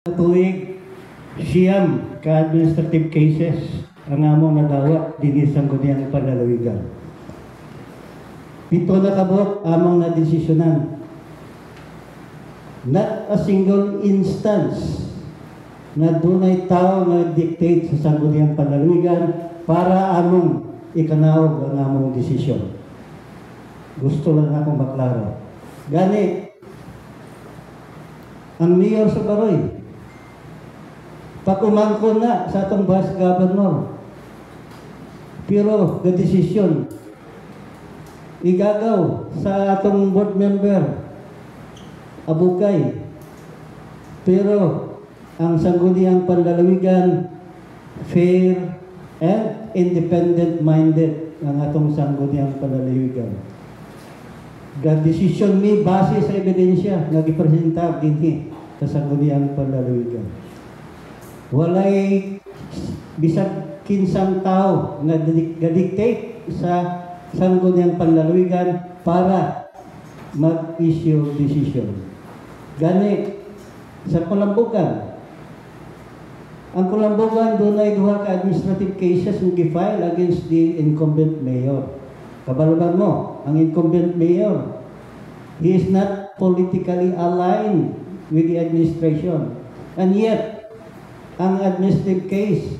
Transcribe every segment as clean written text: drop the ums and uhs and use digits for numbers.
Tuig siyam ka administrative cases ang among nadawat dinhi sa Sangguniang Panlalawigan. 7 na kabok among nadesisyonan. Not a single instance na dunay tao nga dictate sa Sangguniang Panlalawigan para among ikanawag ang among desisyon. Gusto lang akong maklaro. Gani, ang mayor sa Baroy, pakumangkon na sa atong vice governor. Pero, the decision, igagaw sa atong board member, Abukay. Pero, ang Sangguniang Panlalawigan, fair and independent-minded ang atong Sangguniang Panlalawigan. The decision ni base sa ebidensya nga gipresenta dinhi sa Sangguniang Panlalawigan. Walay bisag kinsang tao nga dictate sa Sangguniang Panlalawigan para mag-issue decision. Gani, sa Kulambugan, ang Kulambugan doon ay duha ka administrative cases nga gi-file against the incumbent mayor. Kabalugan mo, ang incumbent mayor, he is not politically aligned with the administration. And yet, ang administrative case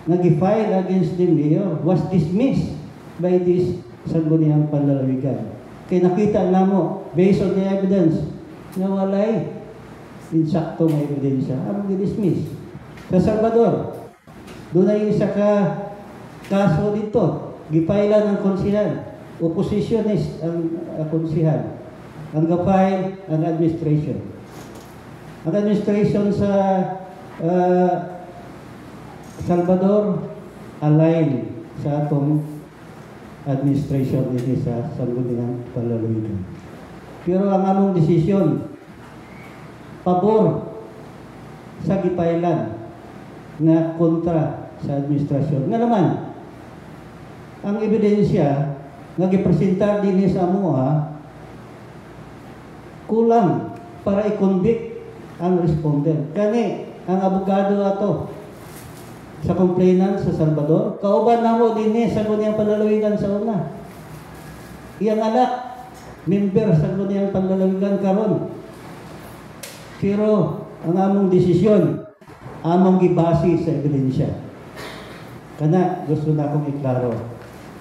na gi-file against the mayor was dismissed by this Sangguniang Panlalawigan. Kaya nakita na mo, based on the evidence, na walay insakto na ebidensya, ang gi-dismiss. Sa Salvador, doon ay isa ka kaso dito, gipailan ng konsihan, oppositionist ang konsihan, ang gapay ang administration. Ang administration sa Salvador align sa atong administration dito sa Sangguniang Panlalawigan. Pero ang among desisyon pabor sa gipailan na kontra sa administrasyon. Nga naman, ang ebidensya nga gipresenta dinhi sa amuha kulang para i-convict ang respondent. Kani ang abogado ato sa complainant sa Salvador, kauban na mo din sa Sangguniang Panlalawigan sa una. Iyang anak, member sa Sangguniang Panlalawigan karon. Pero ang among desisyon, among gibasi sa ebidensya. Kana gusto na akong iklaro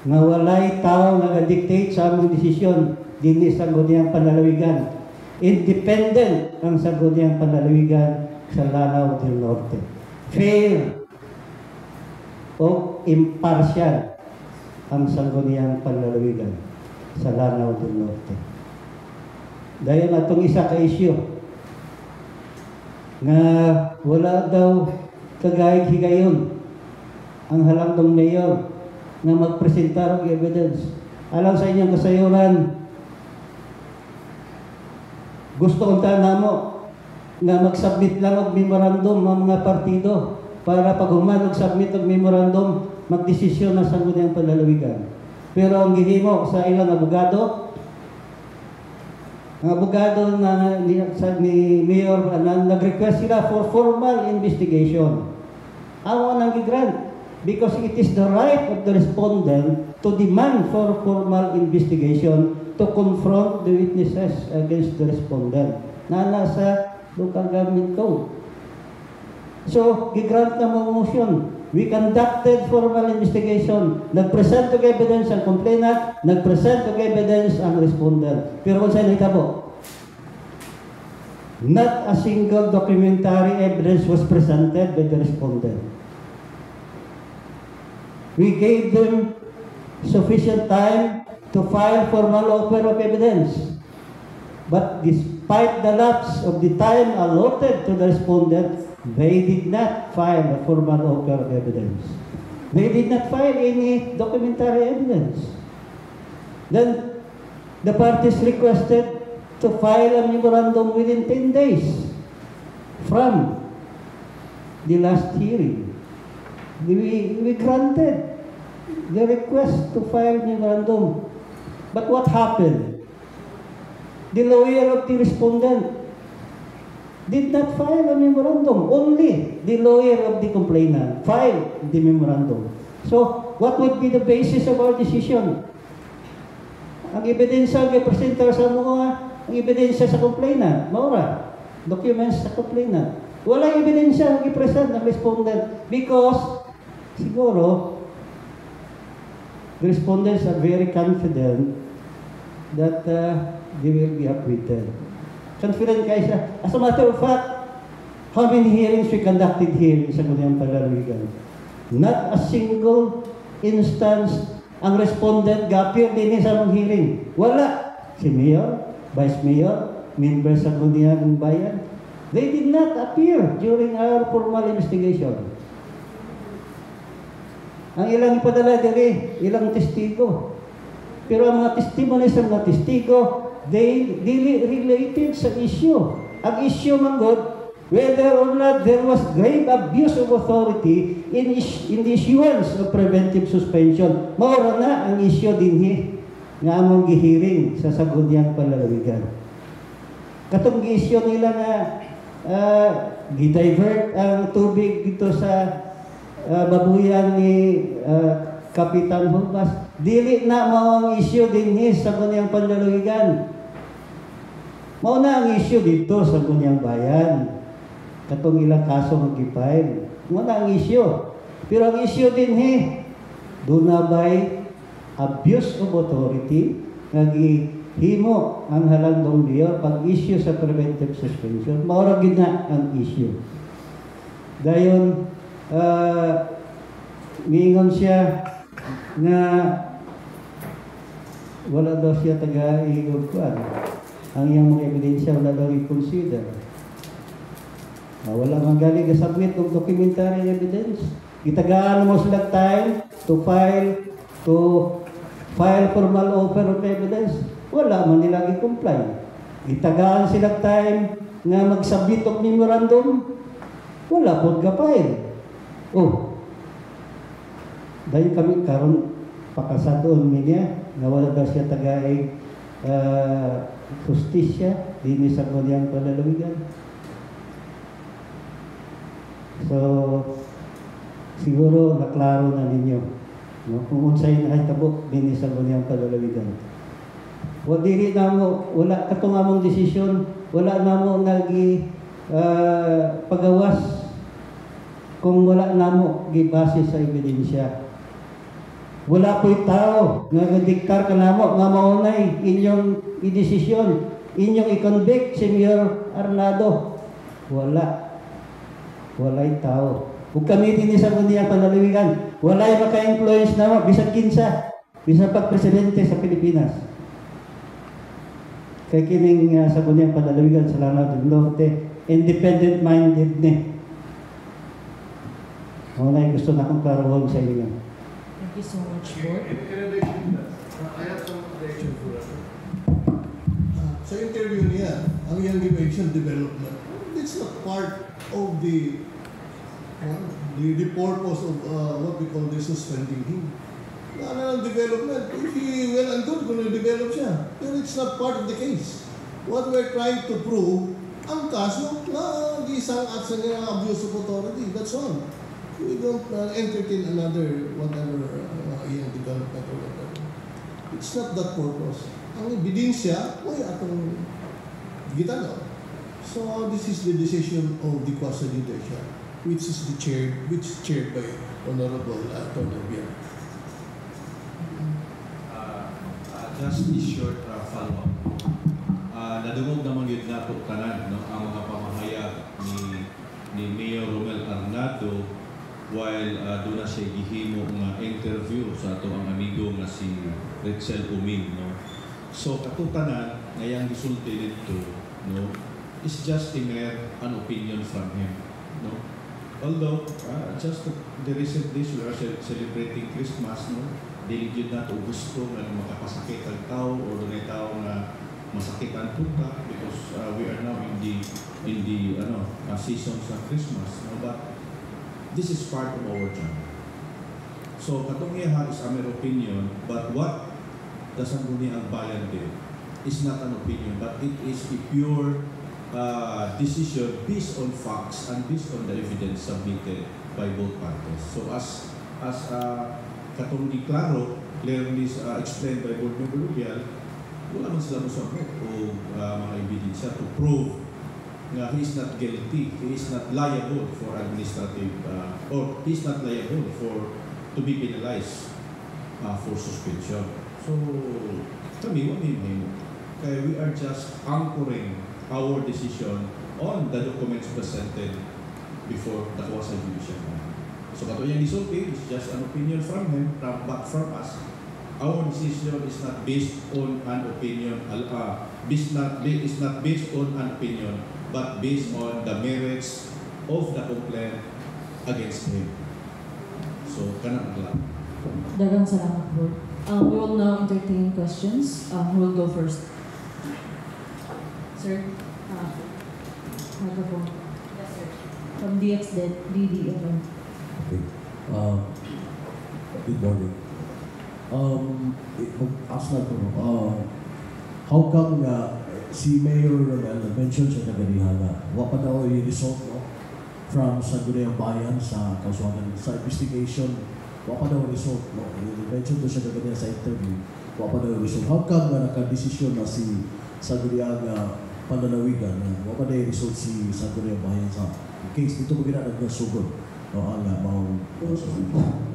nga walay tao nga dictate sa among desisyon dinhi sa Sangguniang Panlalawigan. Independent ang Sangguniang Panlalawigan sa Lanao del Norte. Fair o impartial ang Sangguniang Panlalawigan sa Lanao del Norte. Dahil atong isa ka issue nga wala daw kagahig-higayon ang halangdong mayor nga magpresentar og evidence. Alang sa inyong kasayuran, gusto kong tanamo nga mag-submit lang og memorandum ang mga partido para pag human og-submit og memorandum, magdesisyon na sa Sangguniang Panlalawigan. Pero ang gihimo sa ilang abogado, ang abogado na ni Mayor nag-request sila for formal investigation. Awa nang gi-grant because it is the right of the respondent to demand for formal investigation to confront the witnesses against the respondent na nasa local government code. So, gi-grant na mo motion. We conducted formal investigation. Nag-present og evidence ang complainant, nag-present og evidence ang respondent. Pero kung saan hitabo, not a single documentary evidence was presented by the respondent. We gave them sufficient time to file formal offer of evidence. But despite the lapse of the time allotted to the respondent, they did not file a formal offer of evidence. They did not file any documentary evidence. Then, the parties requested to file a memorandum within 10 days from the last hearing. We granted the request to file memorandum. But what happened? The lawyer of the respondent did not file a memorandum. Only the lawyer of the complainant filed the memorandum. So, what would be the basis of our decision? Ang ebidensya nga presenta sa mga, ang ebidensya sa complainant, maura, documents sa complainant. Walang ebidensya ang ipresent ng respondent because siguro the respondents are very confident that they will be acquitted. Confident kayo siya. As a matter of fact, how many hearings we conducted here sa Guniang Palalawigan? Not a single instance ang respondent gapir din sa mga hearing. Wala. Si Mayor, Vice Mayor, members sa Guniang Bayan, they did not appear during our formal investigation. Ang ilang ipadala diri, ilang testigo. Pero ang mga testimonies ng mga testigo, they related sa issue. Ang issue manggod, whether or not there was grave abuse of authority in the issuance of preventive suspension. Maura na ang issue dinhi nga among gihiring sa Sangguniang Palalawigan. Katong gi-issue nila na gi-divert ang tubig dito sa babuyan ni Kapitan Humbas. Dili na mao ang issue dinhi sa Sangguniang Palalawigan. Mao na ang issue dito sa Guniang Bayan. Katong ilang kaso mag-file. Mao na ang issue. Pero ang issue dinhi, doon na ba'y abuse of authority nga gihimo ang Halandong Mayor pag-issue sa preventive suspension. Maura gid na ang issue. Dayon miingon siya nga wala daw siya taga-igod kuan. Ang iyang mga ebidensya wala daw i-consider. Wala man galing kasabit ng documentary evidence. Itagaan mo sila time to file formal offer of evidence. Wala man nila i-comply. Itagaan sila time nga magsabit og memorandum. Wala po ka-file. Dahil kami karon pakasadon niya na wala daw siya tagaig justisya din sa Guniang Palalawigan. So, siguro naklaro na ninyo. No? Kung unsay nakahitabo din sa Guniang Palalawigan. Dili na mo, wala katong among desisyon, wala na mo pagawas kung wala na mo gibase sa ebidensya. Wala po'y tao nga diktar ka namo nga maunay inyong i-desisyon, inyong i-convict si Mayor Arnado. Wala'y tao. Kung kami din sa Guniang Palalawigan, wala'y maka-influence na mo, bisag kinsa, bisag pag-presidente sa Pilipinas. Kaya kining sa Guniang Palalawigan, salamat ng Norte, independent-minded ni. Maunay gusto na akong karuhon sa inyo. Thank you so much, Board. I have some objection for that. Sa interview niya, ang young dimension development, it's not part of the purpose of what we call the suspending him. Ano ang development? If he well and good, kung develop siya, then it's not part of the case. What we're trying to prove, ang kaso na isang action niya ng abuse of authority. That's all. We don't entertain another whatever yung development or whatever. It's not that purpose. Ang ebidensya, atong gitano. So this is the decision of the Quasa Judicial, which is chaired by Honorable Atty. Bian. Just a short follow-up. Nadungog naman yun nato tanan, no, ang mga pamahayag ni Mayor Romel Arnado while doon na siya gihimo nga interview sa ato ang amigo nga si Rexel Umin, no. So katutanan ngayang gisulti dito, no, is just a mere an opinion from him, no. Although just the recent days we are celebrating Christmas, no, dili gyud nato gusto nga makapasakit ang tao o dunay tao nga masakit ang punta because we are now in the season sa Christmas, no, but this is part of our job. So, katong iya is a mere opinion, but what the Sangguniang Bayan did is not an opinion, but it is a pure decision based on facts and based on the evidence submitted by both parties. So as katong clearly explained by Board Member Lubial, wala man sila musabot o mga ebidensya to prove na he is not guilty, he is not liable for administrative, or he is not liable to be penalized for suspension. So, kami, kaya we are just anchoring our decision on the documents presented before the Kawasay Judicial. So, katuyang isulti is just an opinion from him, but from us, our decision is not based on an opinion, is not based on an opinion, but based on the merits of the complaint against him. So, kanang lang. Dagang salamat, Board. We will now entertain questions. Who will go first? Sir? Microphone. Yes, sir. From DDFM. Okay. Good morning. Mag-ask na ko, how come si Mayor Romel mentioned siya na ganihan na wala pa daw i-result from Sangguniang Bayan sa kasuhan sa investigation, wala pa daw result, i-mention to siya na ganihan sa interview, wala pa daw result. How come naka-desisyon na si Sangguniang Panlalawigan na wala pa daw result si Sangguniang Bayan sa case dito mo ginanag ng sugod o ang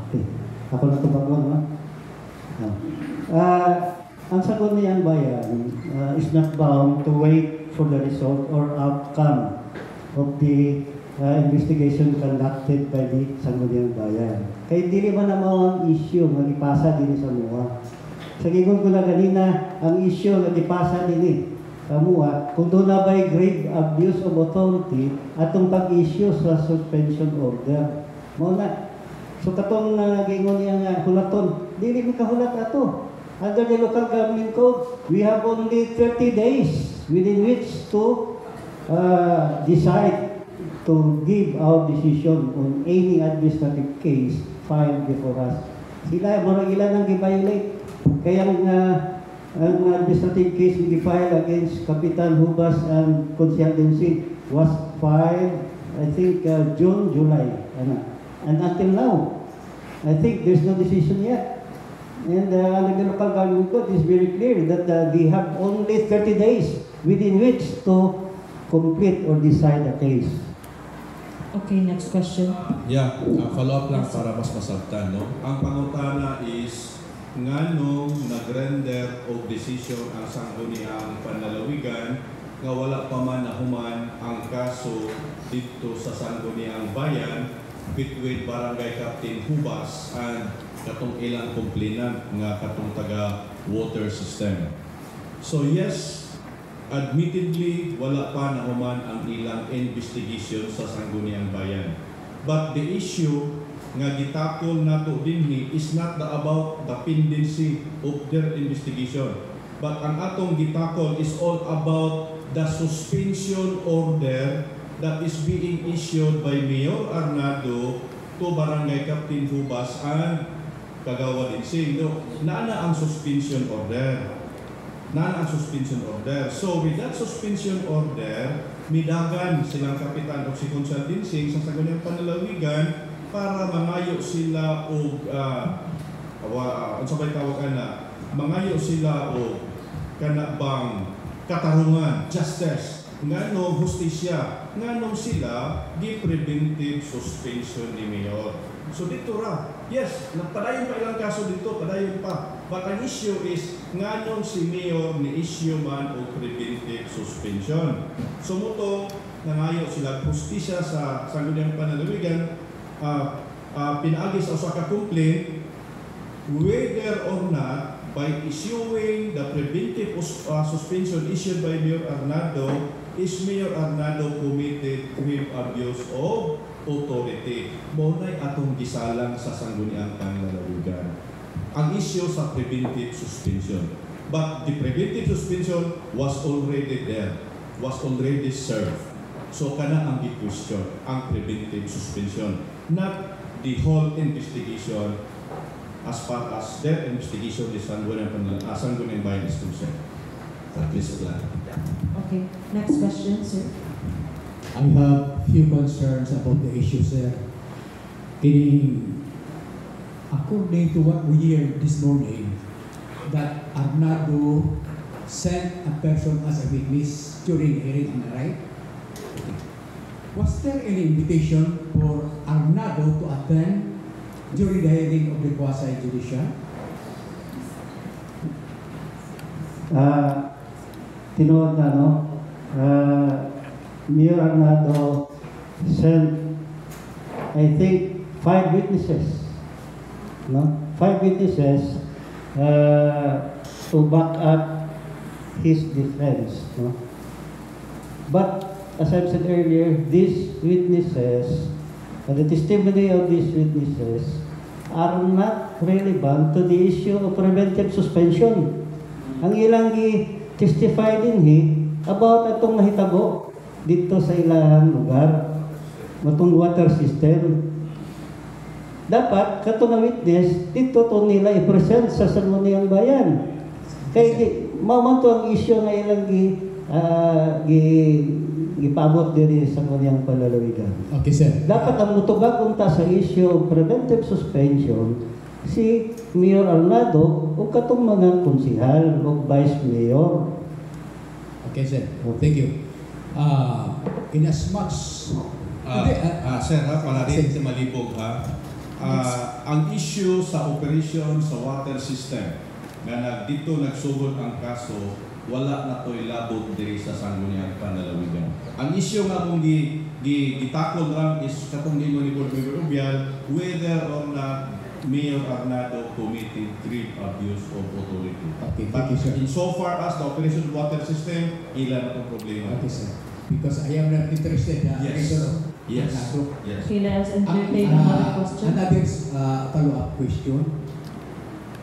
Okay. Ako na tumagwan, ang Sangguniang Bayan is not bound to wait for the result or outcome of the investigation conducted by the Sangguniang Bayan. Kaya dili man ang issue nga ipasa din sa MUA. Sa gigon ko na ganina, ang issue nga ipasa din sa MUA, kung doon na ba'y grave abuse of authority atong pag-issue sa suspension order. Muna, so katong gingon niya hulaton, dili mi kahulat ato. Under the local government code, we have only 30 days within which to decide to give our decision on any administrative case filed before us. Sila, marang ilan ang giviolate. Kaya ang administrative case we filed against Kapitan Hubas and Consial Densing was filed, I think, June, July. And until now, I think there's no decision yet. And under the local government code is very clear that they have only 30 days within which to complete or decide a case. Okay, next question. Follow-up lang para mas masabtan, no? Ang pangutana is nganong nag-render o decision ang Sangguniang Panlalawigan nga wala pa man nahuman ang kaso dito sa Sangguniang Bayan between Barangay Captain Hubas and katong ilang complainant nga katong taga water system. So yes, admittedly wala pa nahuman ang ilang investigation sa Sangguniang Bayan. But the issue nga gitakol nato dinhi is not about the pendency of their investigation, but ang atong gitakol is all about the suspension order that is being issued by Mayor Arnado to Barangay Captain Hubas and Kagawa Densing. Naana ang suspension order. So with that suspension order, midagan silang kapitan o si Consial Densing sa Sangguniang Panlalawigan para mangayo sila o mangayo sila o kanabang katarungan, justice, nganong hustisya, nganong sila gi-preventive suspension ni Mayor. So dito ra, yes, nagpadayon pa ilang kaso dito, padayon pa. But ang issue is, nganong si Mayor ni issue man o preventive suspension. So muto, nangayo sila hustisya sa Sangguniang Panlalawigan, pinaagi sa usa ka complaint, whether or not by issuing the preventive suspension issued by Mayor Arnado, is Mayor Arnado committed grave abuse of authority. Maunay atong gisalang sa Sangguniang Panlalawigan ang issue sa preventive suspension. But the preventive suspension was already there, was already served. So kana ang i-question, ang preventive suspension, not the whole investigation as far as their investigation is Sangguniang Bayan is concerned. Please apply. Okay, next question, sir. I have few concerns about the issue, sir. According to what we heard this morning, that Arnado sent a person as a witness during the hearing, am I right? Was there any invitation for Arnado to attend during the hearing of the quasi-judicial? Tinuod na, no? Mayor Arnado sent, I think, 5 witnesses. No? 5 witnesses to back up his defense. No? But, as I've said earlier, these witnesses, the testimony of these witnesses are not relevant to the issue of preventive suspension. Ang ilang i-testify din about atong mahitabo dito sa ilang lugar, matong water system. Dapat, kato na witness, dito to nila i-present sa Sangguniang Bayan. Kaya mamanto ang issue na ilang gipabot diri sa Sangguniang Palalawigan. Okay, sir. Dapat ang mutubag unta sa issue of preventive suspension si Mayor Arnado o katong mga konsihal o vice mayor. Okay, sir. Thank you. In as much... Sir, para rin sa malibog ang issue sa operation sa water system nga dito nagsugod ang kaso, wala na to'y labot diri sa Sangguniang Panlalawigan. Ang issue nga kung gitakol lang is katong nimo ni Board Member Ubial, whether or not Mayor Arnado committed grave abuse of authority. Okay, But thank you, sir. insofar as the operation of water system, ilan ang problema. Okay, sir. Because I am not interested in Yes. Yes. Arnado. Yes. Okay, let's entertain another question. Another follow-up question.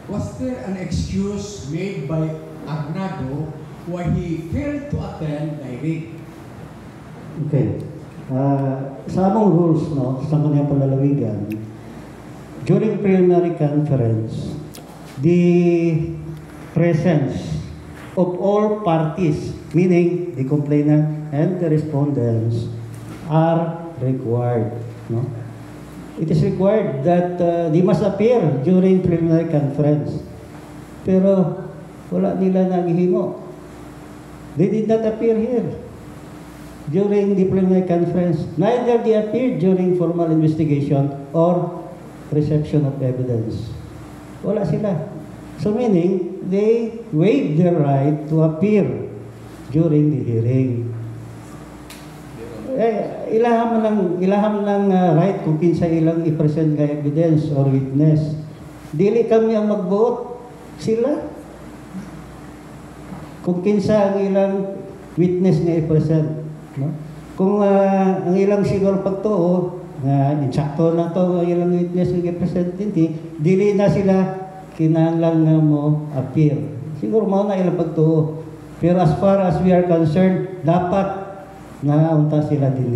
Was there an excuse made by Arnado why he failed to attend the hearing? Okay. Sa among rules, no, sa Sangguniang Palalawigan, during preliminary conference, the presence of all parties, meaning the complainant and the respondents, are required. No? It is required that they must appear during preliminary conference. Pero wala nila naghihimo. They did not appear here during the preliminary conference. Neither they appeared during formal investigation or reception of evidence. Wala sila. So meaning, they waived their right to appear during the hearing. Ilaham lang right kung kinsa ilang i-present nga evidence or witness. Dili kami ang mag-vote, sila. Kung kinsa ang ilang witness nga i-present. No? Kung ang ilang siguro pagtuo, insakto na to ang ilang witness nga i-present din, dili na sila kinahanglan nga mo appear. Siguro mo na ilang pagtuo. Pero as far as we are concerned, dapat naunta sila din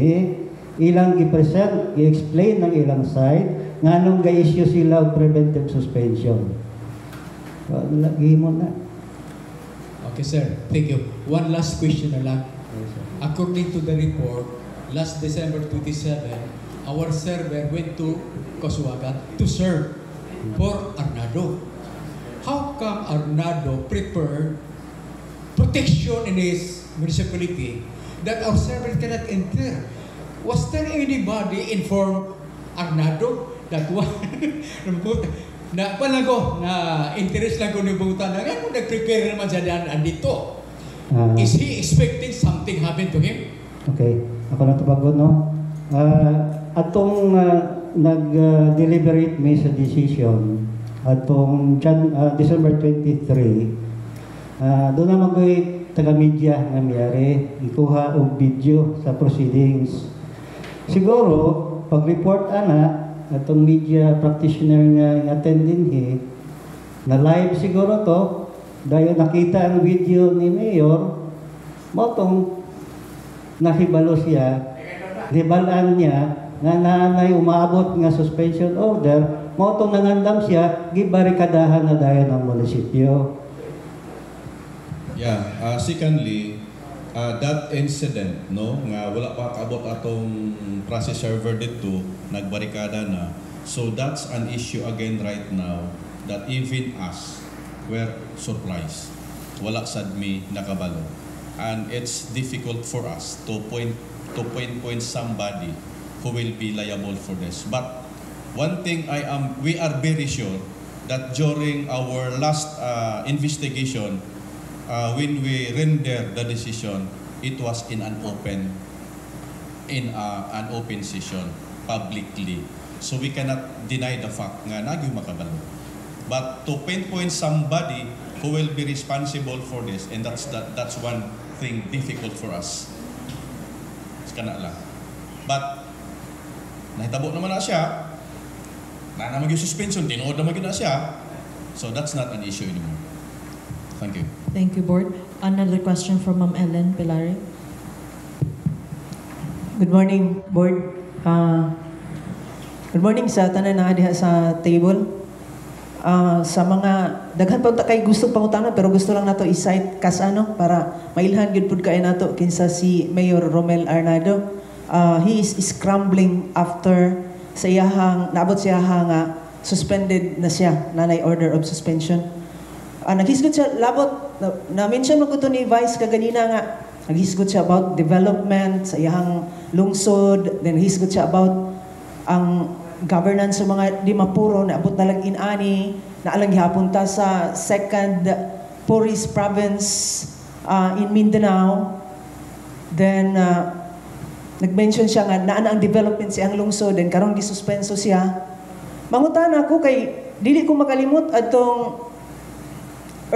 ilang i-present, i-explain ng ilang side, nga nung ga-issue sila of preventive suspension. Gihimo na. Okay, sir. Thank you. One last question na lang. According to the report, last December 27, our server went to Casuaga to serve for Arnado. How come Arnado prepared protection in his municipality that our server cannot enter? Was there anybody informed Arnado that na palago na interest lang ko ni buta na ngayon nag-prepare naman siya dyan andito? Is he expecting something happen to him? Okay, ako na tabagon, no? Atong nag-deliberate may sa decision, atong December 23, doon na mag-uwi taga-media nga miyari, ikuha og video sa proceedings. Siguro, pag-report atong media practitioner nga attend din na live siguro to, dahil nakita ang video ni Mayor, motong nahibalo siya, nibalaan niya, nga nanay umabot nga suspension order, motong nangandam siya, gibarikadahan na dahil ng munisipyo. Yeah, secondly, that incident, no, nga wala pa kaabot atong process server dito, nagbarikada na. So that's an issue again right now that even us were surprised. Wala sad mi nakabalo. And it's difficult for us to point somebody who will be liable for this. But one thing we are very sure that during our last investigation, when we render the decision, it was in an open session publicly. So we cannot deny the fact nga nagyo makabalo. But to pinpoint somebody who will be responsible for this, and that's one thing difficult for us. Kana lang. But nahitabo naman na siya. Na naman yung suspension, tinuod naman yun na siya. So that's not an issue anymore. Thank you. Thank you, Board. Another question from Ma'am Ellen Pilari. Good morning, Board. Good morning sa tanan na diha sa table. Sa mga daghan pa kay gusto pangutanan pero gusto lang nato i-cite kas para mailhan gyud pud kay nato kinsa si Mayor Romel Arnado. He is scrambling after sa iyahang naabot siya nga suspended na siya, nanay order of suspension. Naghisgot siya labot na-mention mo ko to ni Vice kaganina nga naghisgot siya about development sa iyahang lungsod, then hisgot siya about ang governance sa mga di mapuro na abot nalang inani na alang gihapunta sa second poorest province in Mindanao. Then nag-mention siya nga naa ang development siyang lungsod, then karong gisuspenso siya. Mangutan ako kay dili ko makalimot atong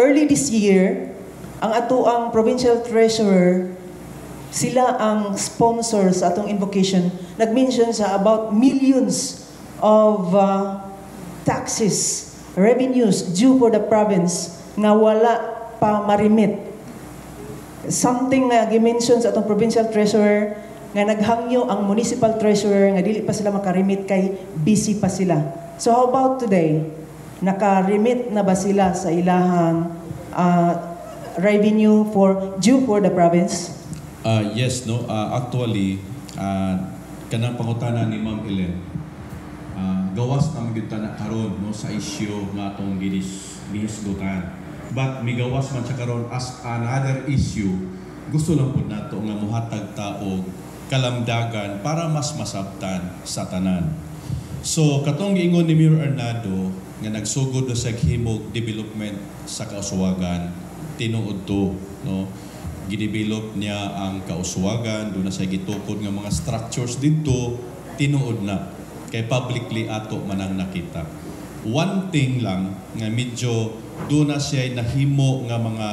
early this year ang atoang provincial treasurer, sila ang sponsor sa atong invocation. Nag-mention sa about millions of taxes, revenues due for the province nga wala pa marimit. Something nga gi-mention sa atong provincial treasurer nga naghangyo ang municipal treasurer nga dili pa sila makarimit kay busy pa sila. So how about today? Nakarimit na ba sila sa ilahang revenue due for the province? Yes, no. Actually, kanang pangutana ni Ma'am Ellen, gawas na magyud na karon no sa issue nga atong gihisgutan. But migawas man siya karon as another issue. Gusto lang pud nato nga mohatag taog kalamdagan para mas masabtan sa tanan. So katong giingon ni Mayor Arnado nga nagsugod sa himog development sa Kauswagan, tinuod to, no? Gidevelop niya ang Kauswagan, doon na sa gitukod nga mga structures dito, tinuod na. Kay publicly ato manang nakita. One thing lang nga medyo doon na siya nahimo nga mga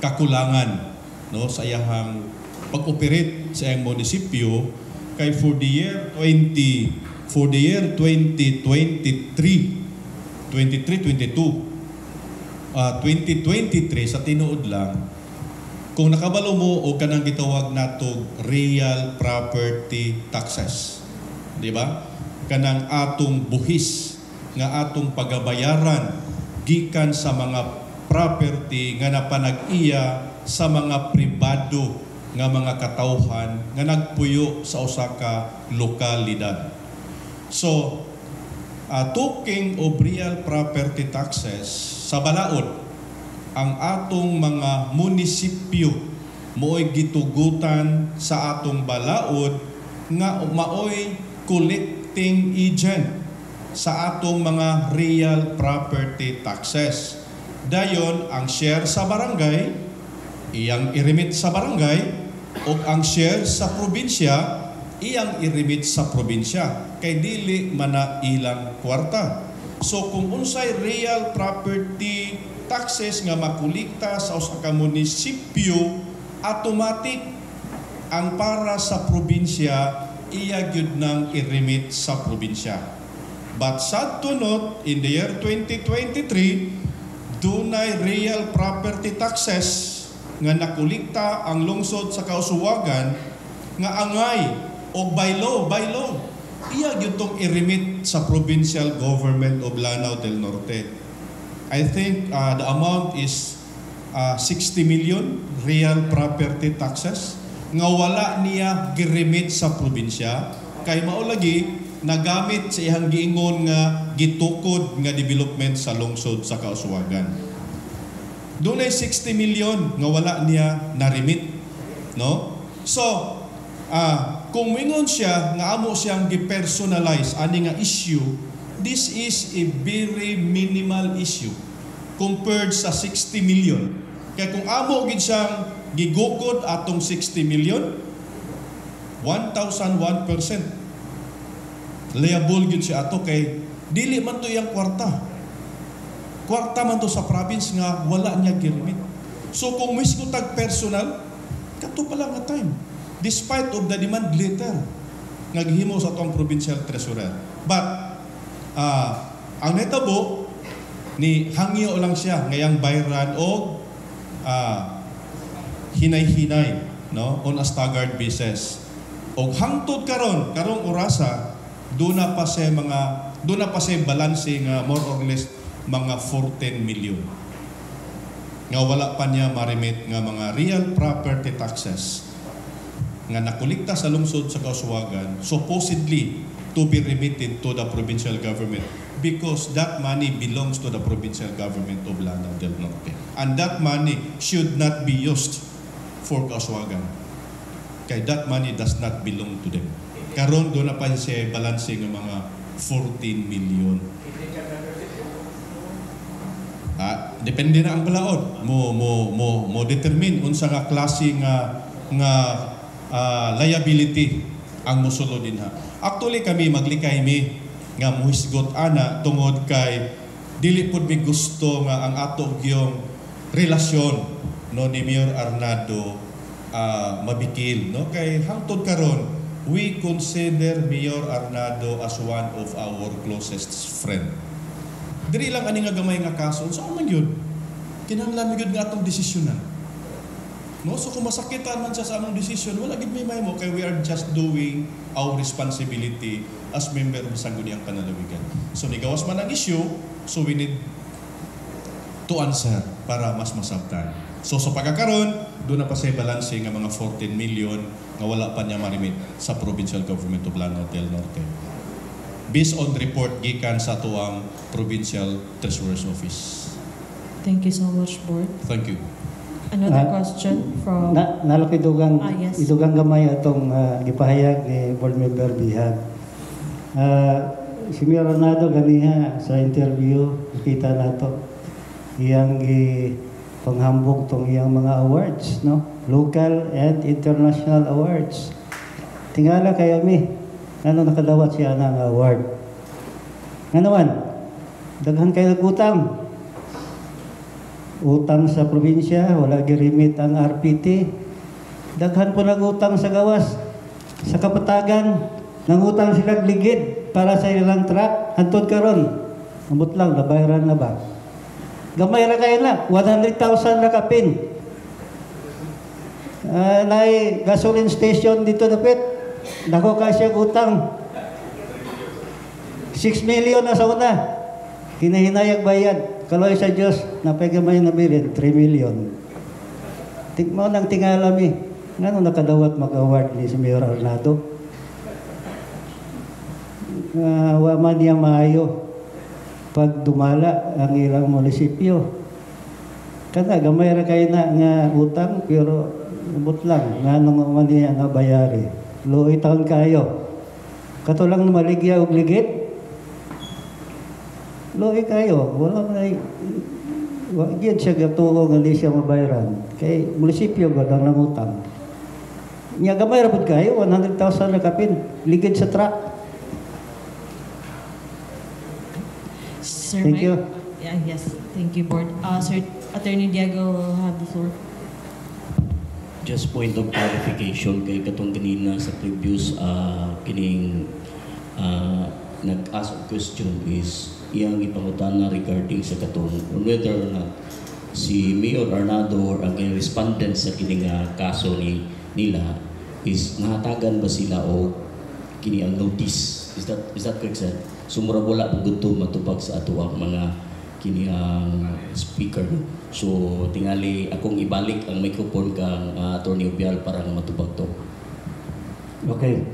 kakulangan, no, sa iyahang pag-operate sa iyang munisipyo kay for the year 2023, 2023 sa tinuod lang, kung nakabalo mo o kanang gitawag natog real property taxes, di ba? Kanang atong buhis nga atong pagabayaran gikan sa mga property nga napanag-iya sa mga pribado nga mga katawhan nga nagpuyo sa usa ka lokalidad. So, talking of real property taxes, sa balaod, ang atong mga munisipyo mooy gitugutan sa atong balaod nga maoy collecting agent sa atong mga real property taxes. Dayon, ang share sa barangay, iyang irimit sa barangay, o ang share sa probinsya, iyang irimit sa probinsya. Kay dili mana ilang kwarta. So kung unsay real property taxes nga makulikta sa usa ka munisipyo, automatic ang para sa probinsya iya gyud nang i-remit sa probinsya. But sad to note, in the year 2023, dunay real property taxes nga nakulikta ang lungsod sa Kauswagan nga angay o by law, iya gyud tong i-remit sa provincial government of Lanao del Norte. I think the amount is 60 million real property taxes nga wala niya giremit sa probinsya kay mao lagi nagamit sa iyang giingon nga gitukod nga development sa lungsod sa Kauswagan. Dunay 60 million nga wala niya na-remit, no? So, kung mingon siya nga amo siyang gi-personalize ani nga issue, this is a very minimal issue compared sa 60 million. Kaya kung amo gid siyang gigukod atong 60 million, 1,001% liable gid siya ato kay dili man to iyang kwarta. Kwarta man to sa province nga wala niya giremit. So kung mismo tag personal, kato pa lang nga time. Despite of the demand letter nga gihimo sa atong provincial treasurer. But ang netabo ni hangyo lang siya ngayang bayran o hinay-hinay, no, on a staggered basis. Og hangtod karong orasa doon na pa sa balanse nga more or less mga 14 million nga wala pa niya ma-remit nga mga real property taxes nga nakolekta sa lungsod sa Kauswagan, supposedly to be remitted to the provincial government because that money belongs to the provincial government of Lanao del Norte, and that money should not be used for Kauswagan kay that money does not belong to them. Karon doon na pa siya balanse ng mga 14 million. Depende na ang balaod. Mo determine unsa nga klase nga liability ang mosulod dinha. Actually kami maglikay mi nga muhisgot ana tungod kay dili pud mi gusto nga ang ato gyung relasyon no ni Mayor Arnado mabikil, no, kay hangtod karon we consider Mayor Arnado as one of our closest friend. Diri lang ani nga gamay nga kaso, so man yun. Kinahanglan gyud nga atong desisyonan. No, so kung masakitan man siya sa among desisyon, wala gid may mahimo kay we are just doing our responsibility as member ng Sangguniang Panlalawigan. So nigawas man ang issue, so we need to answer para mas masabtan. So sa pagkakaroon, doon na pa sa balanse nga mga 14 million nga wala pa niya marimit sa provincial government of Lanao del Norte. Based on report gikan sa tuang provincial treasurer's office. Thank you so much, Board. Thank you. Another question from... Nalaki idugang, yes. idugang gamay atong gipahayag ni Board Member Bihag. Si Mayor Arnado ganiha sa interview, nakita nato iyang panghambog tong iyang mga awards, no? Local and international awards. Tingala kay ami, ano nakadawat siya ng award. Nga naman, daghan kayo nagutang. Utang sa probinsya, wala girimit ang RPT. Daghan po nagutang sa gawas, sa Kapatagan, nangutang sila ligid para sa ilang truck. Hantod karon, ambot lang, nabayaran na ba? Gamay ra kayo na, 100,000 na kapin. Nay gasoline station dito dapit. Dako ka siya utang. 6 million na sa una. Hinahinayag bayad. Kaloy sa Diyos, napagamay na bilin, 3 million. Tingmo nang tingalami. Ngano nakadawat mag-award ni si Mayor Arnado? Wa man niya maayo pag dumala ang ilang munisipyo. Kana gamay ra kay na nga utang pero ubot lang nganong man niya nga bayari. Luoy taon kayo. Kato lang maligya og ligid. Luoy kayo, wala man wa gyud siya gatuo nga di siya mabayaran. Kay munisipyo ba ang utang. Nya gamay ra pud kayo 100,000 na kapin ligid sa truck. Sir Thank you. Yeah, yes. Thank you, Board. Sir Attorney Diego will have the floor. Just point of clarification kay katong kanina sa previous kining nag-ask question is iyang ipangutana regarding sa katong whether or not si Mayor Arnado or ang respondent sa kining kaso nila is nahatagan ba sila o kini ang notice? Is that correct, sir? So mura wala paggutom matupag sa ato ang mga kini ang speaker. So tingali akong ibalik ang microphone kang Attorney Ubial para matubag to. Okay.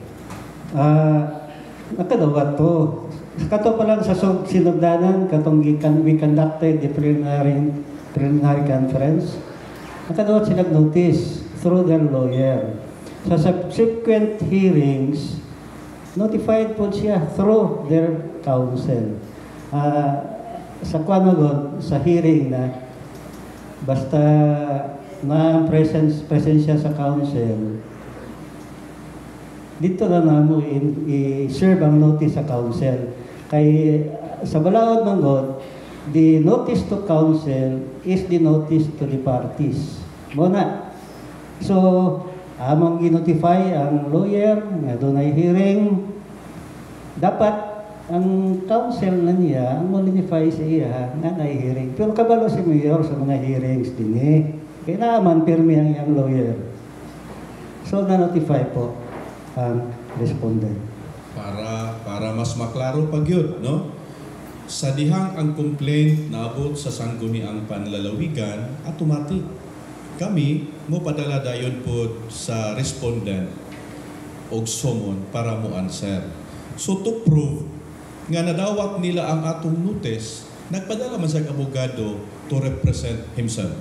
Nakadawat to. Kato pa lang sa sinugdanan, katong we conducted the preliminary conference. Nakadawat sila notice through their lawyer. Sa subsequent hearings, notified po siya through their counsel. Sa kwanagon, sa hearing na basta na presensya sa counsel, dito na namo i-serve ang notice sa counsel. Kay sa balaod ng God, the notice to counsel is the notice to the parties. Muna. So, among ginotify ang lawyer, nga doon ay hearing, dapat ang counsel na niya, ang notify sa iya, nga na-hearing. Pero kabalo si Mayor sa mga hearings din eh. Kailangan pirmi ang iyang lawyer. So, na-notify po ang respondent. Para mas maklaro pag yun, no? Sa dihang ang complaint naabot sa sangguniang panlalawigan, automatic. Kami mo padala dayon po sa respondent og summon para mo answer. So to prove nga nadawat nila ang atong notice, nagpadala man sa abogado to represent himself.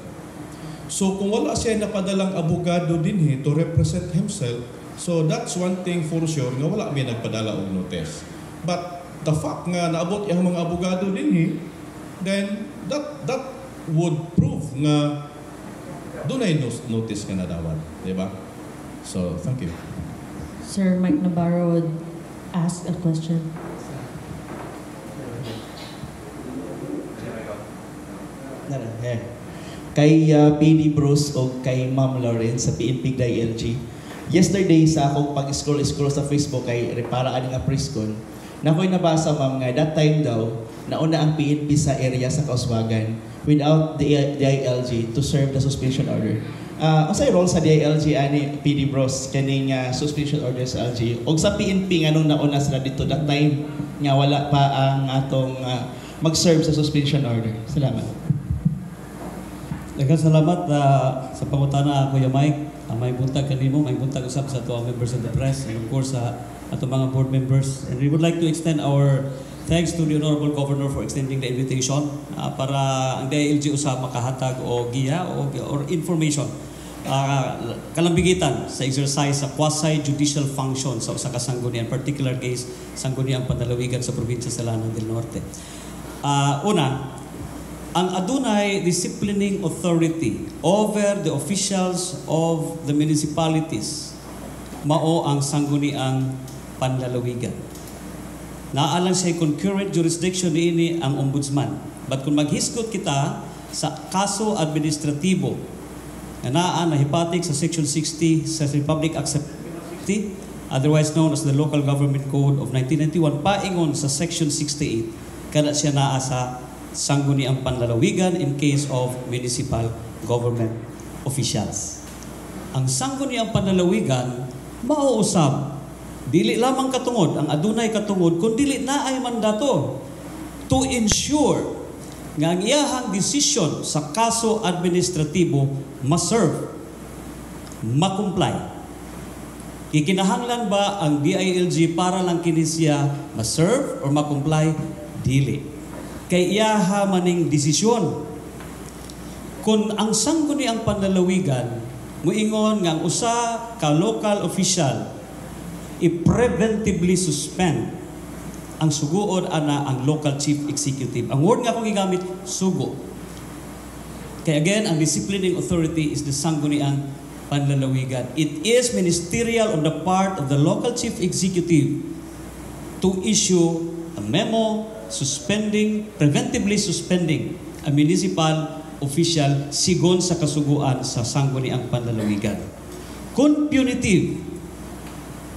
So kung wala siya napadalang abogado dinhi to represent himself, so that's one thing for sure nga wala may nagpadala og notice. But the fact nga naabot yung mga abogado dinhi, then that would prove nga doon ay notice nga nadawat, di ba? So thank you. Sir Mike Navarro would ask a question. Kay PD Bruce o kay Ma'am Lawrence sa PNP DILG. Yesterday sa akong pag-scroll sa Facebook kay para ani nga preskon, na ako'y nabasa ma'am nga that time daw nauna ang PNP sa area sa Kauswagan without the DILG to serve the suspension order. Unsay role sa DILG ani PD Bruce kaning suspension order sa LG? Og sa PNP nga nung nauna sila dito that time nga wala pa ang atong mag-serve sa suspension order. Salamat. Daghang salamat sa pangutana Kuya Mike. May buntag kanimo, may buntag usab sa tuwang members of the press and of course sa atong mga board members. And we would like to extend our thanks to the Honorable Governor for extending the invitation para ang DILG usab makahatag o giya or information kalambigitan sa exercise sa quasi-judicial function sa usa ka sanggunian, particular case sangguniang panlalawigan sa probinsya sa Lanao del Norte. Una, ang adunay disciplining authority over the officials of the municipalities mao ang sangguniang panlalawigan. Naalang siya concurrent jurisdiction niini ang ombudsman. But kung maghisgot kita sa kaso administratibo na naa nahipatik sa Section 60 sa Republic Act 60, otherwise known as the Local Government Code of 1991, paingon sa Section 68, kana siya naa sa sangguniang panlalawigan in case of municipal government officials. Ang sangguniang panlalawigan mauusab dili lamang katungod ang adunay katungod kun dili na ay mandato to ensure nga ang iyahang desisyon sa kaso administratibo ma-serve, ma-comply. Ikinahanglan ba ang DILG para lang kini siya ma-serve or ma-comply? Dili. Kay iyaha maning desisyon. Kung ang sangguniang panlalawigan muingon nga ang usa ka local official i-preventively suspend ang suguod ana ang local chief executive. Ang word nga akong gigamit, sugo. Kaya again, ang disciplining authority is the sangguniang panlalawigan. It is ministerial on the part of the local chief executive to issue a memo preventively suspending a municipal official sigon sa kasuguan sa sangguniang panlalawigan. Kung punitive,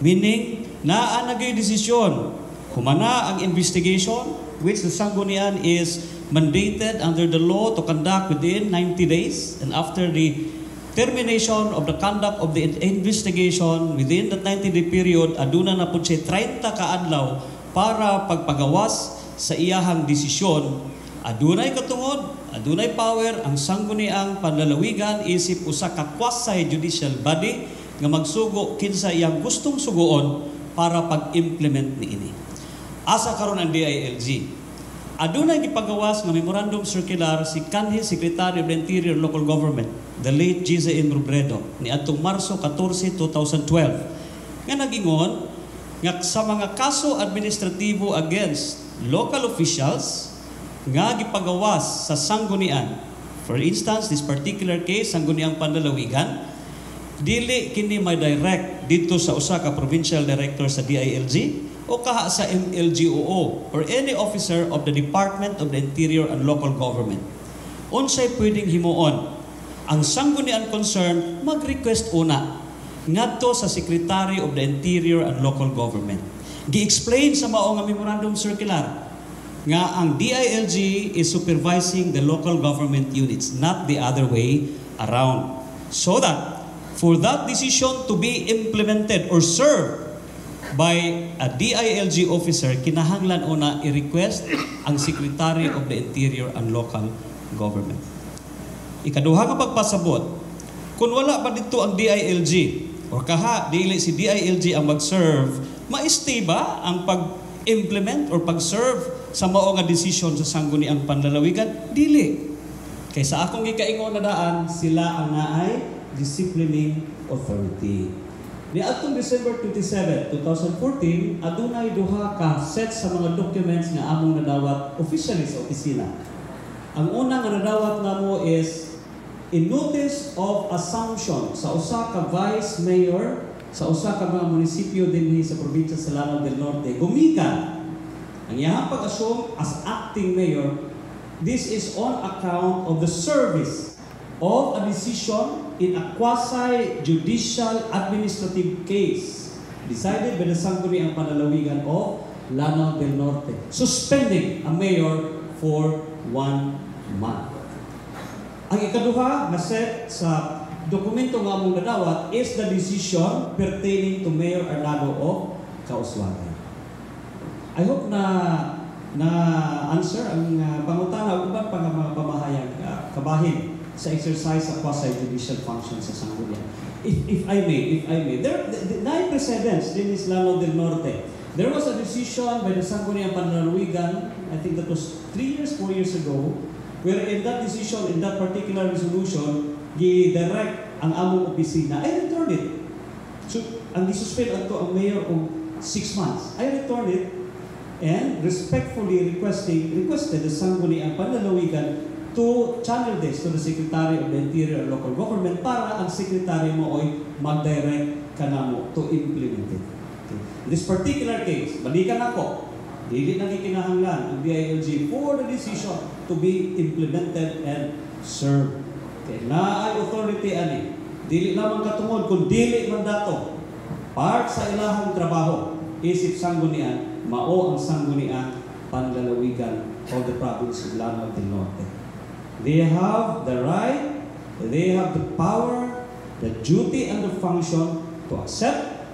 meaning naa nagay desisyon, humana ang investigation, which the sanggunian is mandated under the law to conduct within 90 days, and after the termination of the conduct of the investigation within that 90-day period, aduna na po siya 30 ka adlaw para pagpagawas sa iyahang desisyon adunay katungod, adunay power ang sangguniang panlalawigan isip usa ka quasi-judicial body nga magsugo kinsa iyang gustong sugoon para pag-implement niini. Asa karon ang DILG. Adunay gipagawas nga memorandum circular si kanhi Secretary of the Interior Local Government, the late G.Z.M. Robredo, ni adtong Marso 14, 2012, nga nagingon nga sa mga kaso administratibo against local officials nga gipagawas sa sanggunian. For instance, this particular case, sangguniang panlalawigan, dili kini may direct dito sa usa ka provincial director sa DILG o kaha sa MLGOO or any officer of the Department of the Interior and Local Government. Unsay pwedeng himuon? Ang sanggunian concerned mag-request una ngadto sa Secretary of the Interior and Local Government. Gi-explain sa mao nga memorandum circular nga ang DILG is supervising the local government units, not the other way around. So that for that decision to be implemented or served by a DILG officer, kinahanglan una i-request ang Secretary of the Interior and Local Government. Ikaduha nga pagpasabot, kung wala pa dito ang DILG or kaha dili si DILG ang mag-serve, ma-stay ba ang pag-implement or pag-serve sa mao nga desisyon sa sangguniang panlalawigan? Dili. Kaysa akong gikaingon na daan, sila ang naay disciplining authority. Ni atong December 27, 2014, adunay duha ka set sa mga documents nga among nadawat officially sa opisina. Ang una nga nadawat namo is in notice of assumption sa usa ka vice mayor sa usa ka mga munisipyo dinhi sa probinsya sa Lanao del Norte. Gumikan ang iyang pag-assume as acting mayor. This is on account of the service of a decision in a quasi-judicial administrative case decided by the Sangguniang Panlalawigan of Lanao del Norte, suspending a mayor for 1 month. Ang ikaduha na set sa dokumento nga among nadawat is the decision pertaining to Mayor Arnado of Kauswagan. I hope na answer ang pangutana ug uban pa nga mga pamahayag kabahin sa exercise sa quasi-judicial function sa Sanggunian. If I may, there nine precedents din is Lanao del Norte. There was a decision by the Sangguniang Panlalawigan, I think that was 4 years ago, where in that decision, in that particular resolution, gi-direct ang among opisina. I returned it. So, ang gisuspend ato ang mayor of 6 months. I returned it and respectfully requested the Sangguniang Panlalawigan to channel this to the Secretary of the Interior and Local Government para ang Secretary mo ay mag-direct kanamo to implement it. Okay. This particular case, balikan ako, dili na gikinahanglan ang DILG for the decision to be implemented and served. Okay. Na ay authority ani, dili lamang katungod kung dili mandato, part sa ilahang trabaho, isip sanggunian, mao ang Sangguniang Panlalawigan of the province of Lanao del Norte. They have the right, they have the power, the duty and the function to accept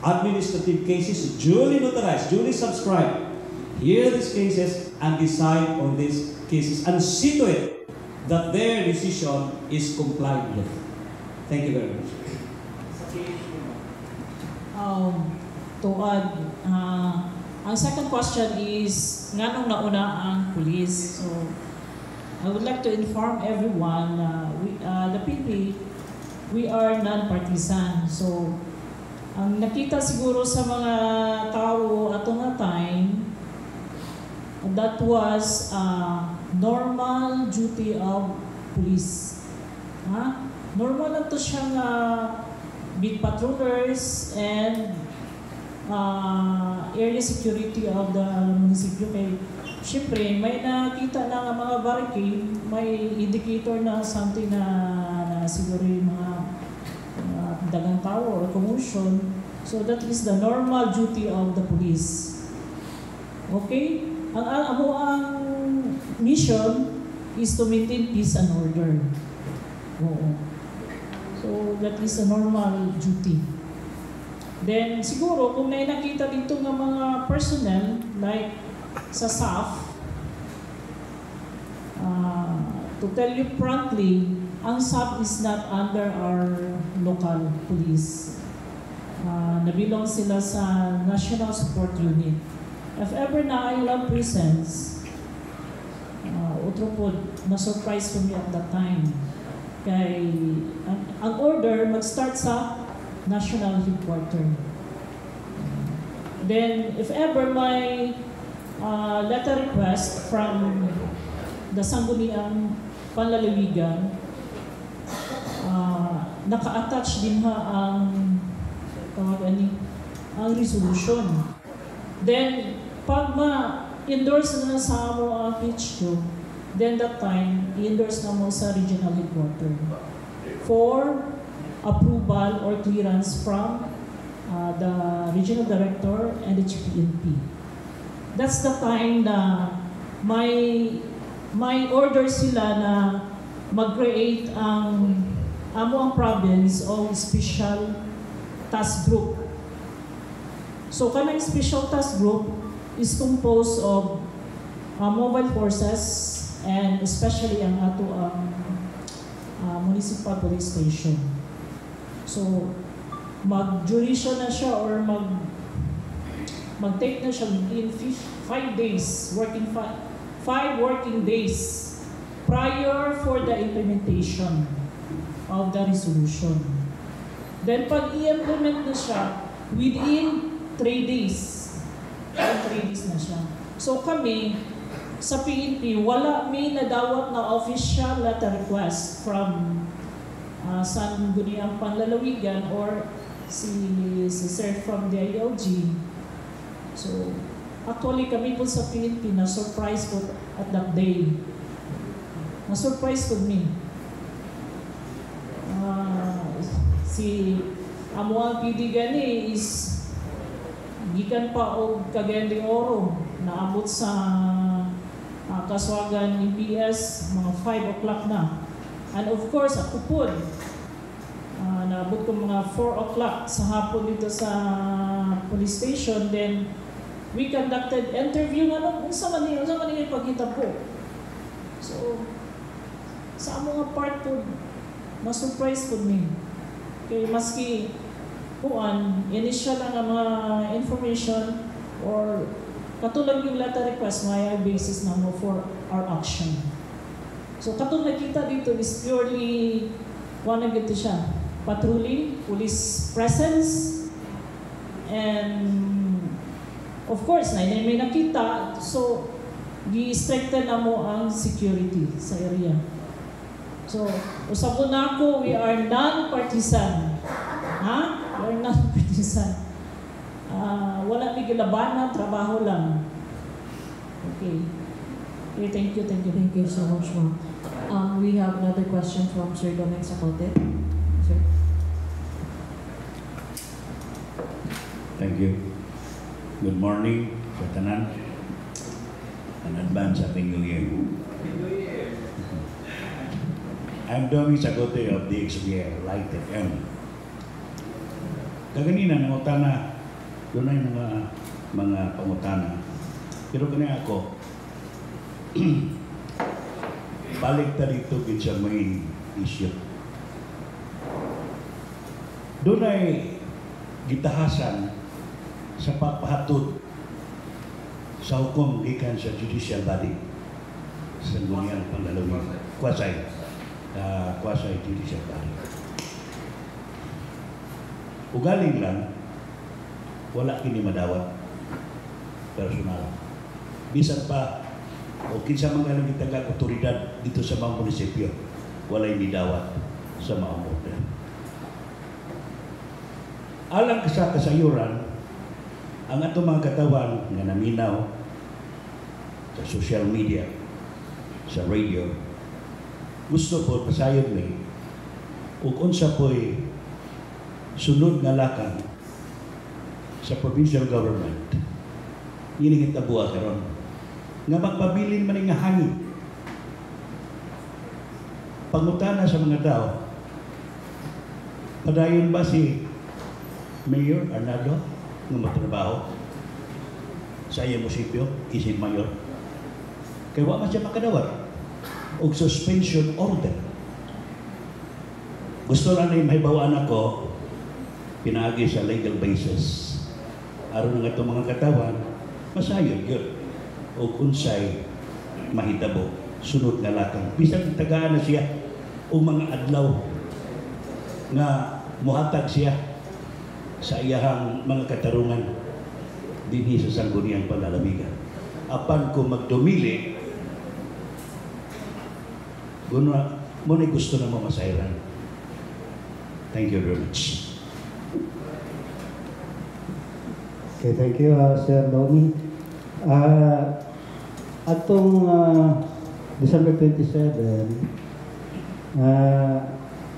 administrative cases duly notarized, duly subscribed, hear these cases and decide on these cases and see to it that their decision is complied with. Thank you very much. To add, ang second question is, nganong nauna ang police? So, I would like to inform everyone, the PNP, we are non-partisan. So, ang nakita siguro sa mga tao ato nga time, that was normal duty of police. Normal lang to siyang beat patrollers and area security of the municipio. Kay siyempre, may nakita na mga barricade, may indicator na something na siguro yung mga dagang tao or commotion. So that is the normal duty of the police. Okay? Ang mission is to maintain peace and order. Oo. So that is a normal duty. Then siguro kung may nakita dito ng mga personnel like sa SAF, To tell you frankly, ang SAP is not under our local police. Nabilong sila sa National Support Unit. If ever na ilang presence, utro po, na-surprise ko me at that time. Kay, ang order mag-start sa National Headquarter. Then, if ever may letter request from the Sangguniang Panlalawigan, naka-attach din ang ang resolution. Then, pag ma-endorse na sa mo ang PHQ, then that time, i-endorse na mo sa regional headquarter for approval or clearance from the regional director and the PNP. That's the time na may order sila na mag-create ang province o special task group. So, kanang special task group is composed of mobile forces and especially ang ato municipal police station. So, mag-duration na siya or mag-take na siya in 5 days, 5 working days prior for the implementation of the resolution. Then, pag i-implement na siya, within 3 days, 3 days na siya. So, kami, sa PNP, wala may nadawat na official letter request from Sangguniang Panlalawigan or si Sir from the ILG. So, actually kami po sa PNP na-surprise po at that day. Na-surprise po me. Si Amuang PD gani is gikan pa og Cagayan de Oro, naabot sa Kaswagan EPS, mga 5 o'clock na. And of course, ako po, naabot ko mga 4 o'clock sa hapon dito sa police station. Then, we conducted interview nga sa Manila pagkita po. So, sa mga part po, ma-surprise po me. Kaya maski puan, initial lang ang mga information or katulad yung letter request, may basis na mo for our action. So katulad nakita dito is purely, one agad siya, patrolling, police presence, and of course, may nakita, so di-strengthen na mo ang security sa area. So, usapon na ako, we are non-partisan. Ha? We are non-partisan. Wala may gilabanan, trabaho lang. Okay. Okay, thank you. Thank you so much, ma'am. We have another question from Sir Dominic Sacote. Sir. Thank you. Good morning sa tanan. An advance Happy New Year. I'm Dominic Sacote of DXBR, Light FM. Kaganina, nangutana, doon ay mga pangutana. Pero kanina ako, balik ta dito sa main issue. Doon ay gitahasan sa pagpahatod sa hukom gikan sa judicial body sa Sangguniang Panlalawigan, quasi judicial body. Ugaling lang, wala kini madawat personal. Bisan pa, o kinsa mga lang itagag otoridad dito sa mga munisipyo, wala hindi dawat sa mga order. Alang sa kasayuran, ang ato mga katawan nga naminaw sa social media, sa radio, gusto po pasayod ni ug unsa po'y sunod nga lakang sa provincial government ini gitabuha karon nga magpabilin man nga hangin pangutana sa mga tao padayon ba si Mayor Arnado nga matrabaho sa iyang munisipyo, isip mayor kay wa man siya makadawat og suspension order. Gusto na ni mahibawaan ako, pinaagi sa legal basis. Aron nga itong mga katawan, masayod yun. O unsay mahitabo, sunod nga lakang. Bisan tagaan na siya o mga adlaw nga muhatag siya sa iyahang mga katarungan dinhi sa sangguniang panlalawigan. Apan ko magdumili, mo na gusto na mamasayran. Thank you very much. Okay, thank you, Sir Domi. Atong December 27,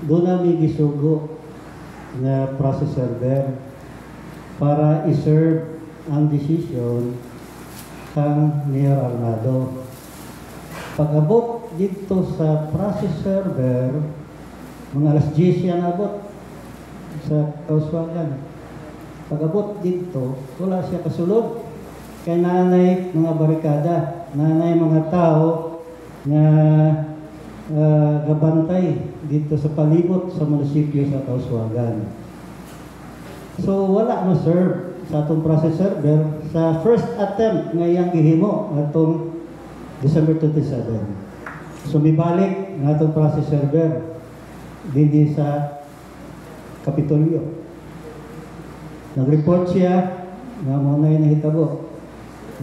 doon namin gisugo na process server para i-serve ang decision kang Mayor Arnado. Pag-abot dito sa process server, mga alas 10 yan abot sa Kauswagan. Pag-abot dito, wala siya kasulod. Kaya nanay mga barikada, nanay mga tao na gabantay dito sa palibot sa munisipyo sa Kauswagan. So wala ma-serve sa atong process server sa first attempt ngayang gihimo atong December 27. So mibalik ng atong process server din sa Kapitolyo. Nag-report siya nga muna yung nahitabo.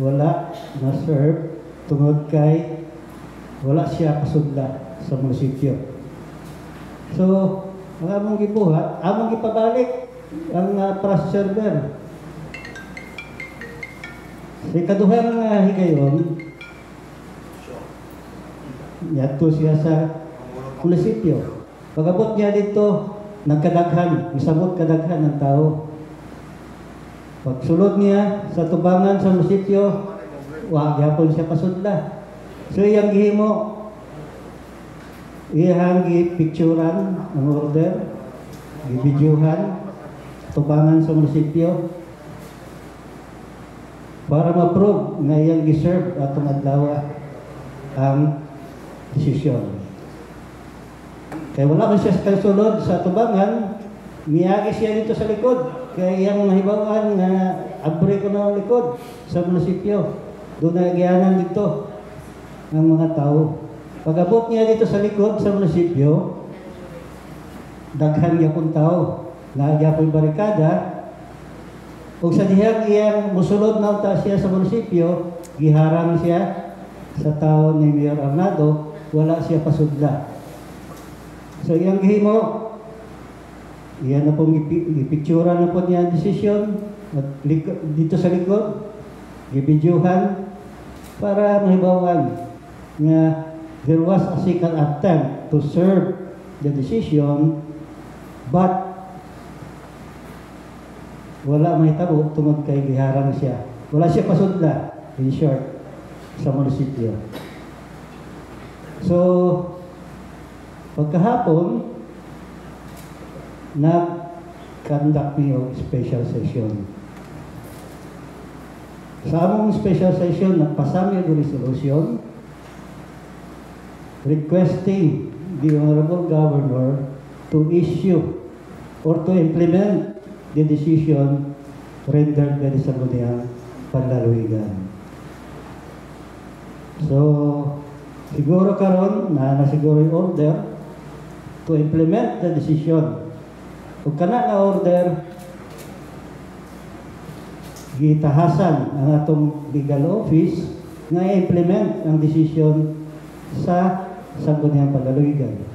Wala na-serve tungod kay wala siya kasudla sa munisipyo. So, ang among gibuhat, among ipabalik ang process server. Sa ikaduhang higayon, yato siya sa munisipyo. Pag-abot niya dito, nagkadaghan, isabot kadaghan ng tao. Pagsulod niya sa tubangan sa munisipyo, wag yapon siya kasudla. So iyang gihimo, iyang gipicturan ang order, gibidyuhan, tubangan sa munisipyo para ma-prove na iyang giserve atong adlaw ang desisyon. Kaya wala ko siya kasulod sa tubangan, miyagi siya dito sa likod. Kaya iyang mahibawaan na abre ko na likod sa munisipyo. Doon na gianan dito ng mga tao. Pag-abot niya dito sa likod sa munisipyo, daghan yapon tao, nagyapon barikada, o sa dihang iyang musulod na unta siya sa munisipyo, giharang siya sa tao ni Mayor Arnado, wala siya pasudla. So iyang gihimo, iyan na pong ipictura na po niya ang desisyon at dito sa likod, gibidyuhan para mahibawan nga there was a second attempt to serve the decision but wala mahitabo tungod kay giharang siya. Wala siya pasudla, in short, sa munisipyo. So, pagkahapon, nag-conduct me of special session. Sa among special session, nagpasami ang resolution requesting the Honorable Governor to issue or to implement the decision rendered by the Sangguniang Panlalawigan. So, siguro karon na siguro yung order to implement the decision. Kung kana nga order, gitahasan ang atong legal office nga i-implement ang decision sa Sangguniang Panlalawigan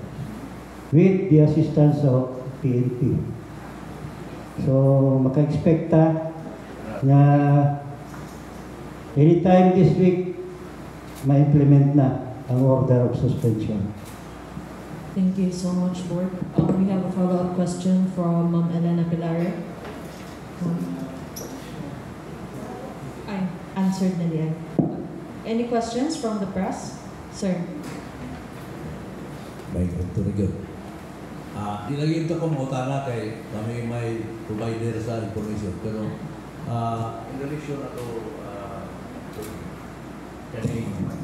with the assistance of PNP. So, maka-expecta na anytime this week, ma-implement na ang order of suspension. Thank you so much, Board. We have a follow-up question from Ma'am Elena Pilar. I answered na yan. Any questions from the press? Sir. Baik, ito na yun. Ilagay ito kung utala kay kami may provider sa information. Pero, in relation to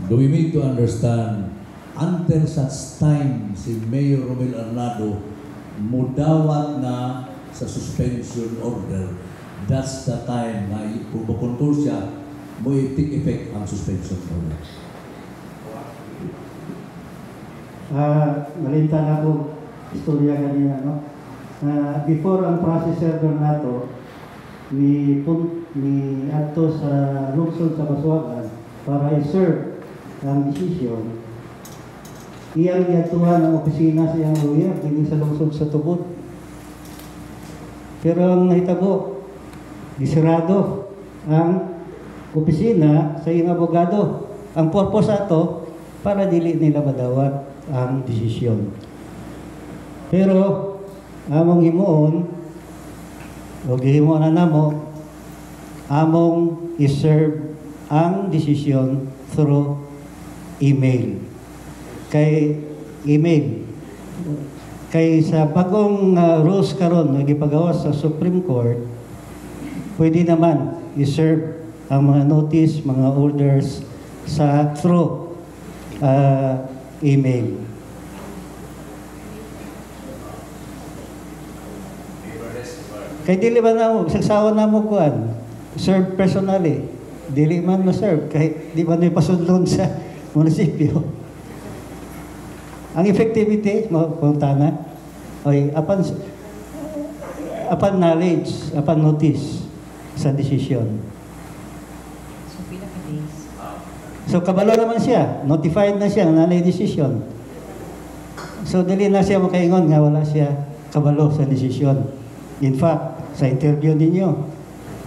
do we need to understand until such time si Mayor Romel Arnado mudawat na sa suspension order, that's the time na kung makontrol siya, mo i-take effect ang suspension order. Malintan ako istorya kanina, no? Before ang process server nato, ni ato sa lungsod sa Basuagan para i-serve ang desisyon, iyang yatuhan ang opisina sa iyang lawyer din sa lungsod sa Tubod. Pero ang nahitabo, disirado ang opisina sa iyang abogado. Ang purpose ato para dili nila madawat ang desisyon. Pero among himuon o gihimo na namo, among i-serve ang desisyon through email. Kay email. Kay sa bagong rules karon nga gipagawas sa Supreme Court, pwede naman i-serve ang mga notice, mga orders sa through email. Kay dili man na sagsawa na mo kuan, serve personally. Dili man ma-serve kay di man may pasudlon sa munisipyo. Ang effectivity mo puntana ay apan knowledge, apan notice sa decision. So kabalo naman siya, notified na siya na decision. So dili na siya makaingon nga wala siya kabalo sa decision. In fact, sa interview ninyo,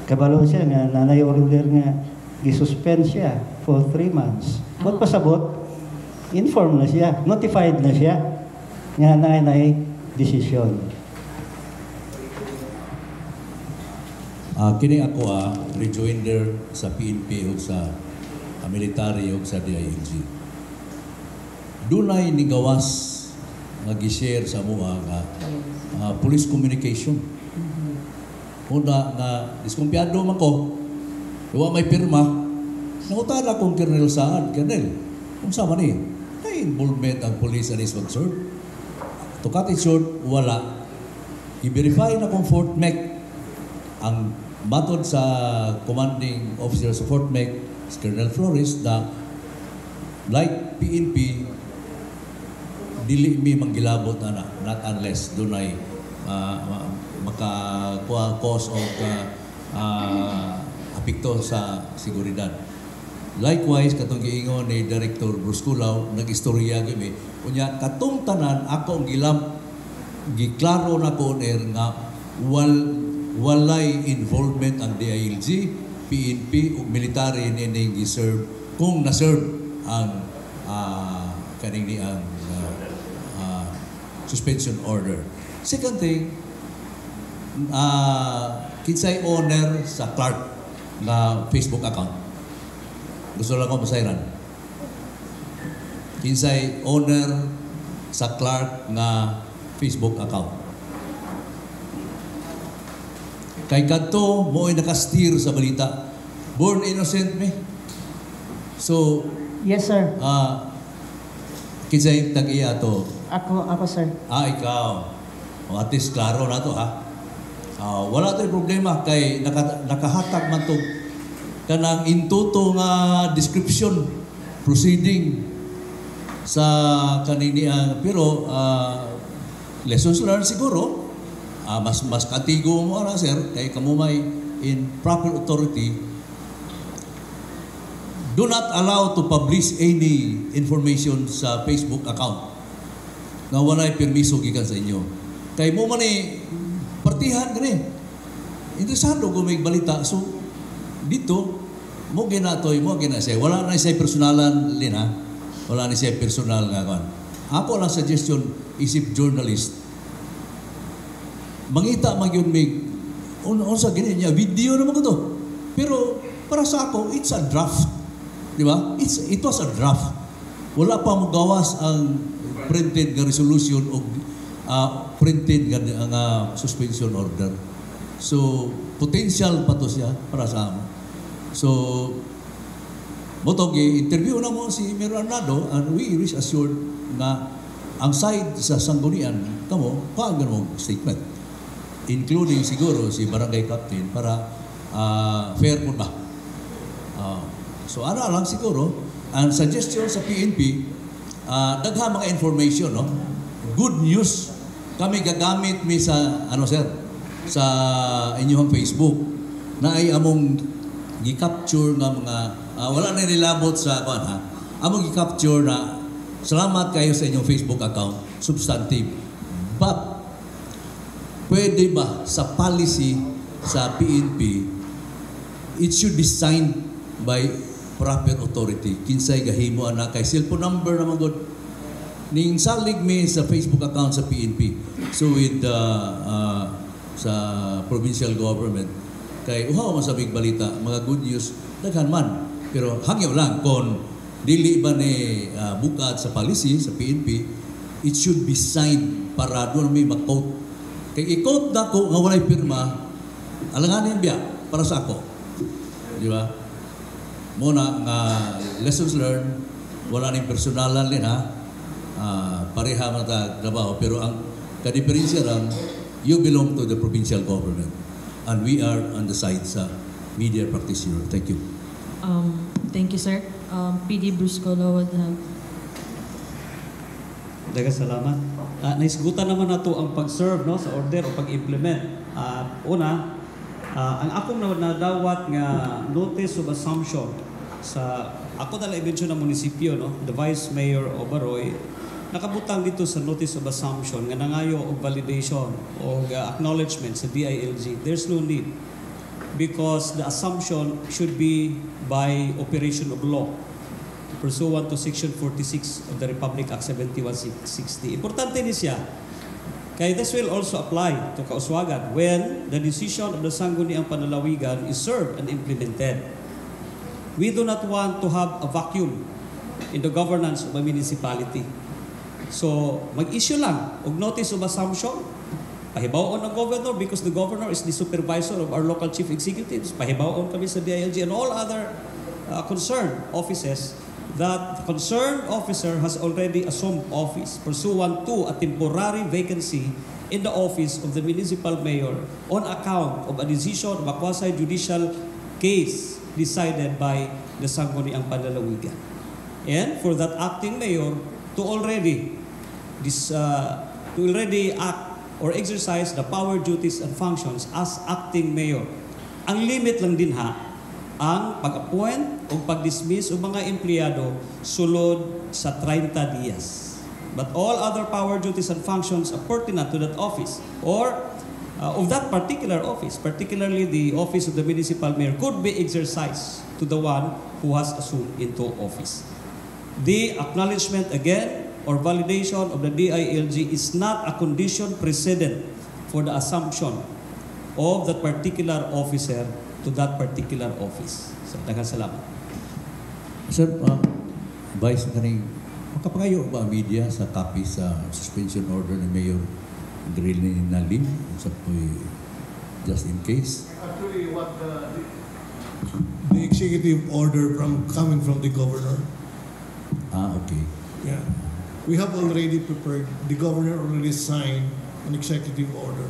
kabalo siya nga nanay order nga gisuspend siya for 3 months. Ba't pasabot? Inform na siya, notified na siya nga nanay decision. Kini ako rejoinder sa PNP o sa military o sa DILG. Dunay ni gawas nga gi-share sa mga police communication. Una nga diskumpiyado man ko, duwa may pirma, nangutan akong Colonel Saad, Colonel, kung sama ni, na involvement ang police and is concerned. To cut it short, wala. I-verify na kung Fort Mec, ang matod sa commanding officer sa Fort Mec, si Colonel Flores, na like PNP, dili mi manggilabot na not unless doon ay maka-cause of apekto sa seguridad. Likewise, katong giingon ni Director Bruce Culaw, nag-istorya gami, unya katong tanan ako ang giklaro na ko nga walay involvement ang DILG, PNP ug military nining gi-serve kung na-serve ang kaning ni ang suspension order. Second thing, kinsay owner sa Clark na Facebook account. Gusto lang ko masayran. Kinsay owner sa Clark na Facebook account. Kay kadto mo ay nakasteer sa balita. Born innocent me. So, yes sir. Kinsay tag-iya to? Ako sir. Ikaw. At least klaro na to ha. Wala tayong problema kay nakahatag man to kanang intuto nga description proceeding sa kanini pero lessons learned siguro mas katigo mo ara sir kay kamumay in proper authority. Do not allow to publish any information sa Facebook account na walay permiso gikan sa inyo. Kay mo man partihan gani. Interesado ko may balita. So dito mo ginatoy mo ginasay. Wala na siya personalan din ha. Wala na siya personal nga kan. Ako lang suggestion isip journalist. Mangita man gyud mig unsa gini niya video naman ko to. Pero para sa ako it's a draft. Di ba? It was a draft. Wala pa mo gawas ang printed nga resolution o printed nga suspension order. So, potential pa to siya para sa amin. So, Motog interview na mo si Mayor Arnado and we rest assured nga ang side sa sanggunian kamo paano mo statement, including siguro si barangay captain para fair po ba. So ano lang siguro ang suggestion sa PNP, dagha mga information, no? Good news kami gagamit mi sa sir sa inyong Facebook na ay among gi-capture nga mga wala na nilabot sa among gi-capture na salamat kayo sa inyong Facebook account, substantive. But pwede ba sa policy sa PNP it should be signed by proper authority? Kinsay gahimo ana kay cellphone number naman god ning salig mi sa Facebook account sa PNP. So with sa provincial government kay uhaw man sa big balita mga good news daghan man, pero hangyo lang kon dili ba ni bukad sa policy sa PNP, it should be signed para doon may mag-quote. Kay i-quote na ko nga walay pirma, alanganin biya para sa ako. Di ba? Muna nga lessons learned, wala ning personalan din pareha man ta trabaho, pero ang kadiferensya lang, you belong to the provincial government and we are on the side sa media practitioner. Thank you. Thank you, sir. PD Bruce Colo would have. Daghang salamat. Naisgutan naman nato ang pag-serve no sa order o pag-implement. Una, ang akong nadawat nga notice of assumption sa ako dala ibensyon ng munisipyo, no, the Vice Mayor of Baroy, nakabutang dito sa notice of assumption nga nangayo og validation o acknowledgement sa DILG. There's no need because the assumption should be by operation of law pursuant to Section 46 of the Republic Act 7160. Importante ni siya. Kaya this will also apply to Kauswagan when the decision of the Sangguniang Panlalawigan is served and implemented. We do not want to have a vacuum in the governance of a municipality. So, mag-issue lang og notice of assumption. Pahibaon ng governor because the governor is the supervisor of our local chief executives. Pahibaon kami sa DILG and all other concerned offices that the concerned officer has already assumed office pursuant to a temporary vacancy in the office of the municipal mayor on account of a decision of a quasi-judicial case decided by the Sangguniang Panlalawigan. And for that acting mayor to already act or exercise the power, duties, and functions as acting mayor. Ang limit lang din ang pag-appoint o pag-dismiss o mga empleyado sulod sa 30 dias. But all other power, duties, and functions are pertinent to that office or of that particular office, particularly the office of the municipal mayor, could be exercised to the one who has assumed into office. The acknowledgement again or validation of the DILG is not a condition precedent for the assumption of that particular officer to that particular office. So, daghang salamat. Sir, Vice, makapangayo ba ang media sa copy sa suspension order ni Mayor Drilly Nalim sa just in case? Actually, what the executive order coming from the governor. Okay. Yeah. We have already prepared, the governor already signed an executive order.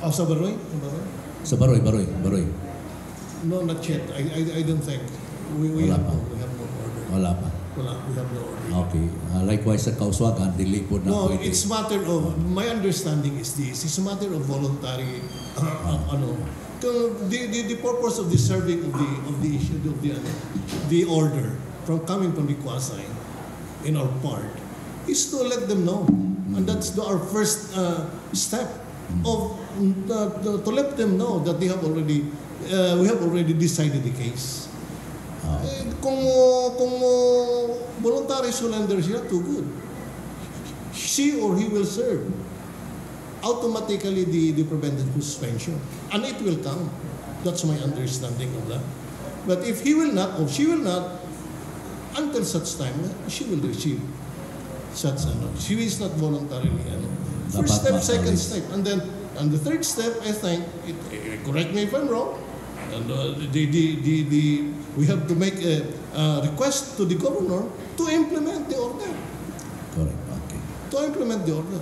Sa Baroy? Sa Baroy. No, not yet. I don't think. We have no order. Wala pa. We have no order. Okay. Likewise sa Kauswagan, dili po na No, pwede. it's matter of, my understanding is this, it's a matter of voluntary, the purpose of the serving of the issue of the order coming from the quasi in our part is to let them know, and that's our first step of to let them know that they have already we have already decided the case. Kung voluntary surrender siya, too good. She or he will serve automatically the preventive suspension, and it will come. That's my understanding of that. But if he will not or she will not, until such time, she will receive such she is not voluntarily first step, second step, and then the third step, I think, correct me if I'm wrong, and the we have to make a request to the governor to implement the order. Correct. Okay. To implement the order.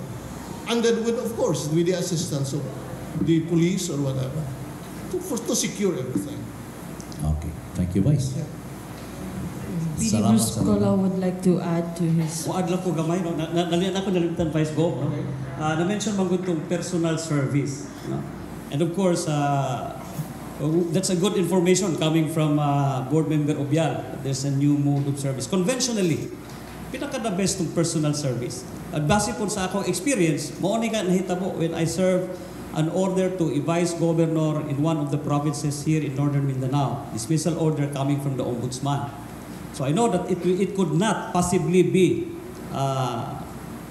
And then with, of course, with the assistance of the police or whatever, to secure everything. Okay. Thank you, Vice. Yeah. PD Bruce Cola would like to add to his... Muad lang ko gamay, no? Nalian ako nalimutan, Vice Gov, no? Na-mention man ko itong personal service, no? And of course, that's a good information coming from Board Member Obial. There's a new mode of service. Conventionally, pinaka-the best ng personal service. At base po sa akong experience, mauni ka nahitabo when I serve an order to a vice governor in one of the provinces here in Northern Mindanao. Dismissal order coming from the Ombudsman. So I know that it could not possibly be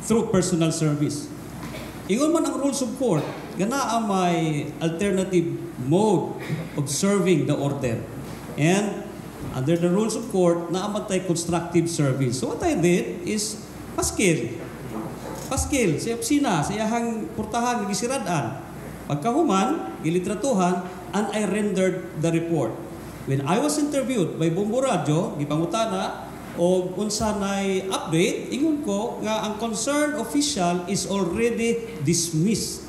through personal service. Ingon man ang rules of court, gana may alternative mode of serving the order. And under the rules of court, naamatay constructive service. So what I did is paskil sa opisina, sa iyahang portahan, gisiradan. Pagkahuman, gilitratuhan, and I rendered the report. When I was interviewed by Bombo Radio, gipangutana, o unsa nay update, ingon ko nga ang concerned official is already dismissed.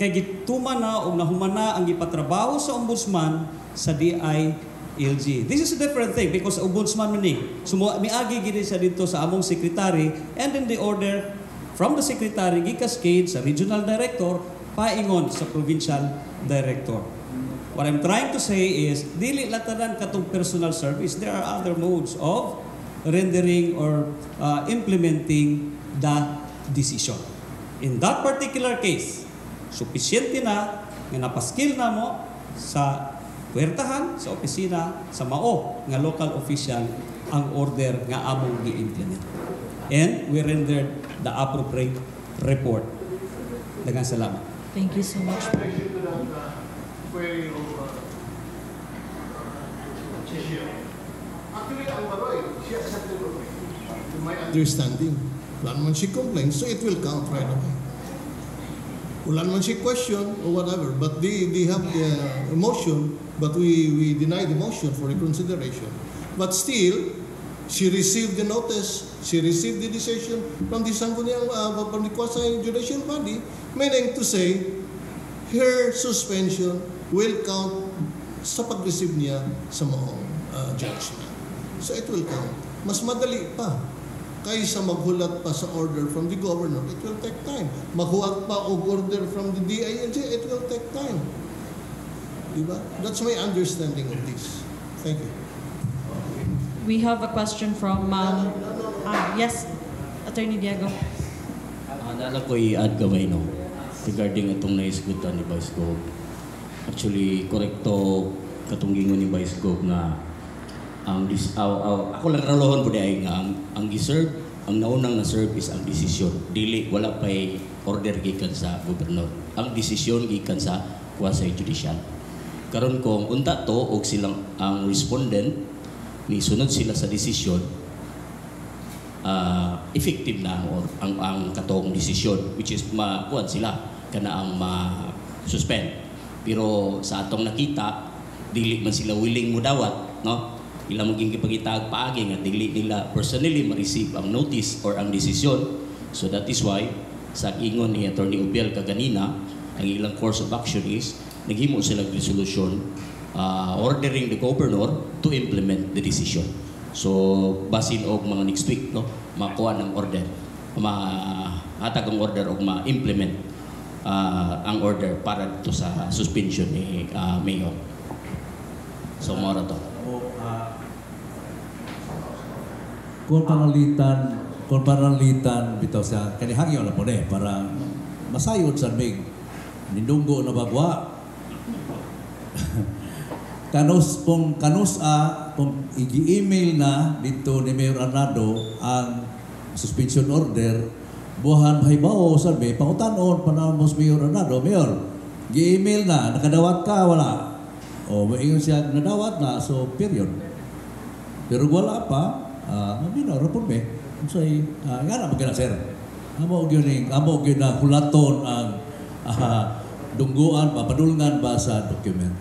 Kay gituman na o nahuman na ang gipatrabaho sa ombudsman sa DILG. This is a different thing because ombudsman man ni. Miagi gid siya dito sa among secretary, and then the order from the secretary gikascade sa regional director paingon sa provincial director. What I'm trying to say is, dili latanan katong personal service. There are other modes of rendering or implementing the decision. In that particular case, sufisyente na nga napaskil na mo sa puwertahan, sa opisina, sa mao nga local official ang order nga among gi-implement. And we rendered the appropriate report. Daghang salamat. Thank you so much. Actually, ang baroy, she accepted it. To my understanding, wala naman she complains, so it will count right away. Wala naman she question or whatever, but they have the motion, but we deny the motion for reconsideration. But still, she received the notice, she received the decision from the Sangguniang from the quasi-judicial body, meaning to say, her suspension will count sa pag-receive niya sa mga judgment. So it will count. Mas madali pa kaysa maghulat pa sa order from the governor. It will take time. Maghulat pa o order from the DILG, it will take time. Diba? That's my understanding of this. Thank you. We have a question from... yes, Attorney Diego. Naalala ko i-add gamay, no? Regarding itong naisgutan ni Vice Gov. Actually, korekto katong gingon ni Vice Gov na ako lang ralohon po dahil nga ang giserve, ang naunang na-serve is ang desisyon. Dili, wala pa'y order gikan sa gobernador. Ang desisyon gikan sa quasi-judicial. Karon kung unta to, o silang ang respondent, ni sunod sila sa desisyon, effective na ang katong desisyon, which is makuan sila, kana ang ma-suspend. Pero sa atong nakita, dili man sila willing mo dawat, no? Ilang maging kipagitaag paagi nga dili nila personally ma-receive ang notice or ang desisyon. So that is why sa ingon ni Attorney Obial kaganina, ang ilang course of action is naghimo sila resolution ordering the governor to implement the decision. So basin og mga next week, no, makuha ng order, mahatag ang order og ma-implement ang order para dito sa suspension ni Mayor. So mora to. Kung panalitan bitaw sa kanihangyo na po para masayod sa mig nindunggo na bagwa kanus kung i-email na dito ni Mayor Arnado ang suspension order buhan mahibaw sabi pangutanon panahon mo si Mayor Arnado, Mayor gi-email na nakadawat ka wala o maingon siya nadawat na so period pero wala pa mabinaw rapon me unsay nga na magana sir amo gyud na hulaton ang dungguan papadulngan ba sa document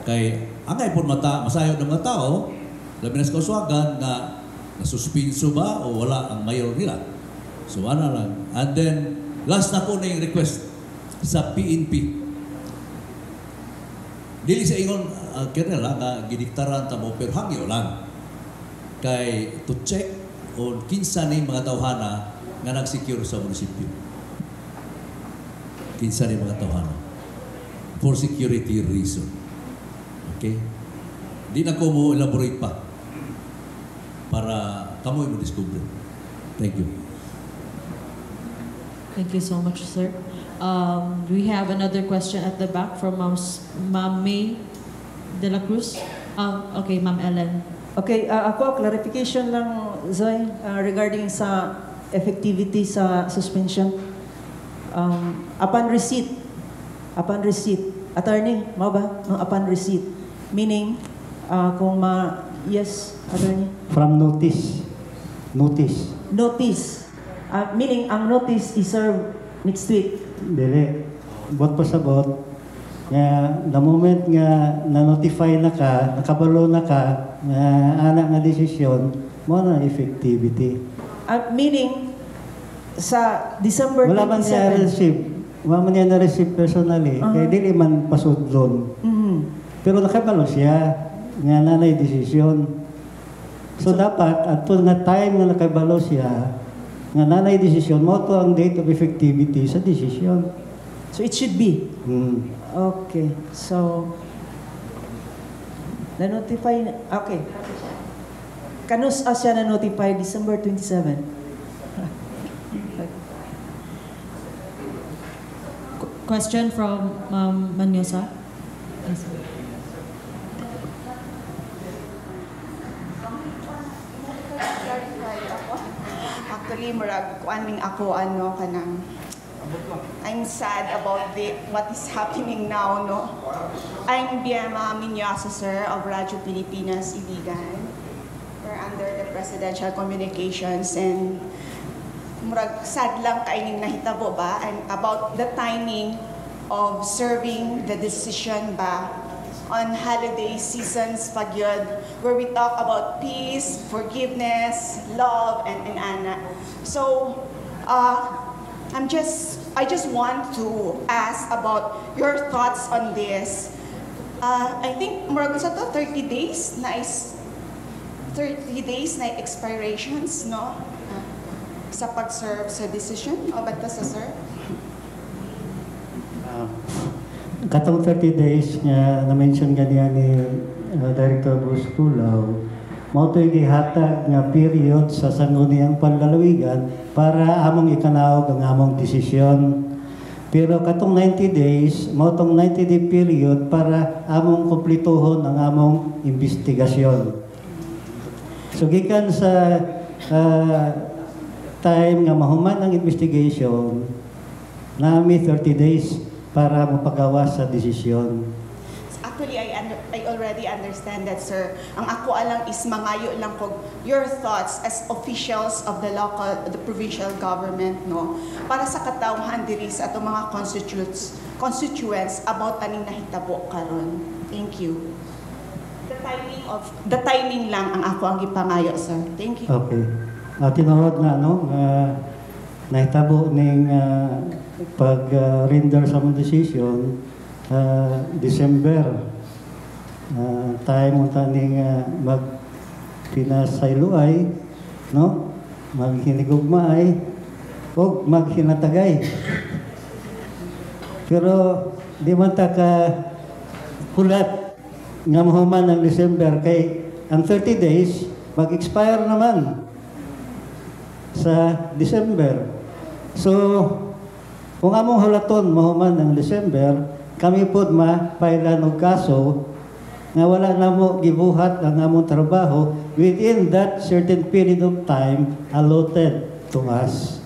Kay angay po masayo ng mga tao, labi na sa Kausuagan na nasuspinso ba o wala ang mayor nila. So ano lang. And then, last na po na yung request sa PNP. Dili sa ingon, kaya lang, gidiktaran tamo, pero hangyo lang. Kay to check o kinsa na mga tawhana nga nag-secure sa munisipyo. Kinsa na mga tawhana. For security reason. Okay? Di na ko mo elaborate pa para kamoy mo discover. Thank you. Thank you so much, sir. We have another question at the back from Ma'am May de la Cruz. Okay, Ma'am Ellen. Okay, ako, clarification lang, Zoe, regarding sa effectivity sa suspension. Upon receipt, attorney, mo ba? Upon receipt. Meaning, kung yes, attorney? From notice. Notice. Meaning, ang notice is served next week. Dili. Bot pasabot. Nga, the moment nga na-notify na ka, nakabalo na ka, nga anak nga desisyon, mo na effectivity. Meaning, sa December 27. Wala man niya receive. Wala man niya na-receive personally. Kaya dili man pasudlon. Pero nakabalo siya, nga nanay desisyon. So dapat, at na time na nakabalo siya, nga nanay desisyon, mo to ang date of effectivity sa desisyon. So it should be? Okay. So, na-notify, okay. Kanus siya na-notify December 27? Question from Ma'am Manyosa. Yes, Actually, murag kuaning ako kanang I'm sad about what is happening now, no. I'm Biema Minyosa, sir, of Radyo Pilipinas, Iligan. We're under the Presidential Communications and murag sad lang kaining nahitabo ba and about the timing of serving the decision ba on holiday seasons pagyod, where we talk about peace, forgiveness, love, and ana. So, I just want to ask about your thoughts on this. I think murag sa to 30 days na 30 days na expirations, no? Sa pag-serve sa decision o ba't sa sir? Katong 30 days nga na-mention ganiya ni Director Bruce Culaw, mao to'y gihatag nga period sa sangguniang panlalawigan para among ikanawag ang among desisyon. Pero katong 90 days, mao tong 90-day period para among kumplituhon ang among investigasyon. So gikan sa time nga mahuman ang investigation, nami 30 days para mapagawa sa desisyon. Actually, I already understand that, sir. Ang ako alang is mangayo lang ko your thoughts as officials of the provincial government, no? Para sa katawhan diri sa atong mga constituents about aning nahitabo karon. Thank you. The timing lang ang ako ang gipangayo, sir. Thank you. Okay. Tinuod na nahitabo ning pag-render sa mong decision, December, tayo mo taning magpinasayluay, no? Maghinigugmaay, o maghinatagay. Pero di man ta ka hulat nga mahuman ng December kay ang 30 days mag-expire naman sa December. So, kung among hulaton mahuman ng December, kami pod ma-file og kaso nga wala na mo gibuhat ang among trabaho within that certain period of time allotted to us.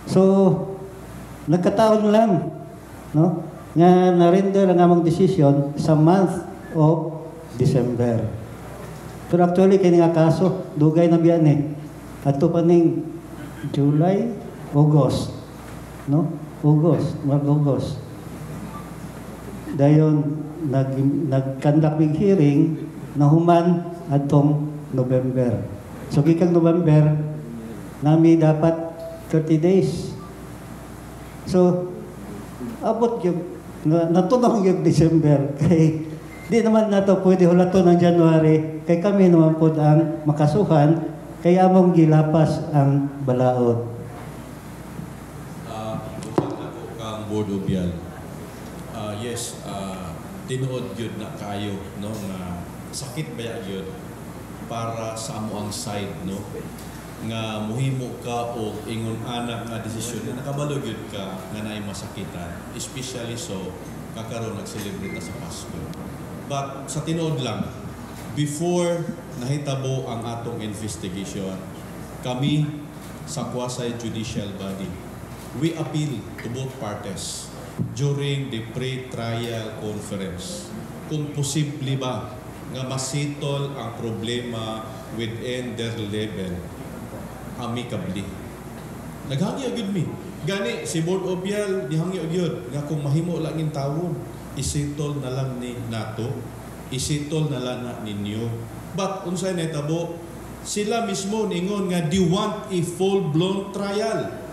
So, nagkataon lang, no? Nga na-render ang among decision sa month of December. Pero actually, kini nga kaso, dugay na biyan Ato pa ning July, August. No? August. dayon nag-conduct ng hearing na human atong November. So gikang November nami dapat 30 days. So abot yung natunog yung December kay di naman nato pwede hulaton ng January kay kami naman po ang makasuhan kay among gilapas ang balaod. Usap na ko kang Board Obial. Yes, tinuod yun na kayo, no, nga sakit ba yun para sa amo ang side, no, nga muhimo ka o ingon anak nga desisyon na nakabalo yun ka nga naay masakitan, especially so kakaroon nag-celebrate na sa Pasko. But sa tinuod lang, before nahitabo ang atong investigation, kami sa Quasi Judicial Body, we appeal to both parties during the pre-trial conference kung posible ba nga masitol ang problema within their level amicably. Naghangyo gyud mi. Gani si Board Obial dihangyo gyud nga kung mahimo lang in tawon, isitol na lang ni nato, isitol na lang na ninyo. But unsay nahitabo, sila mismo ningon nga they want a full-blown trial.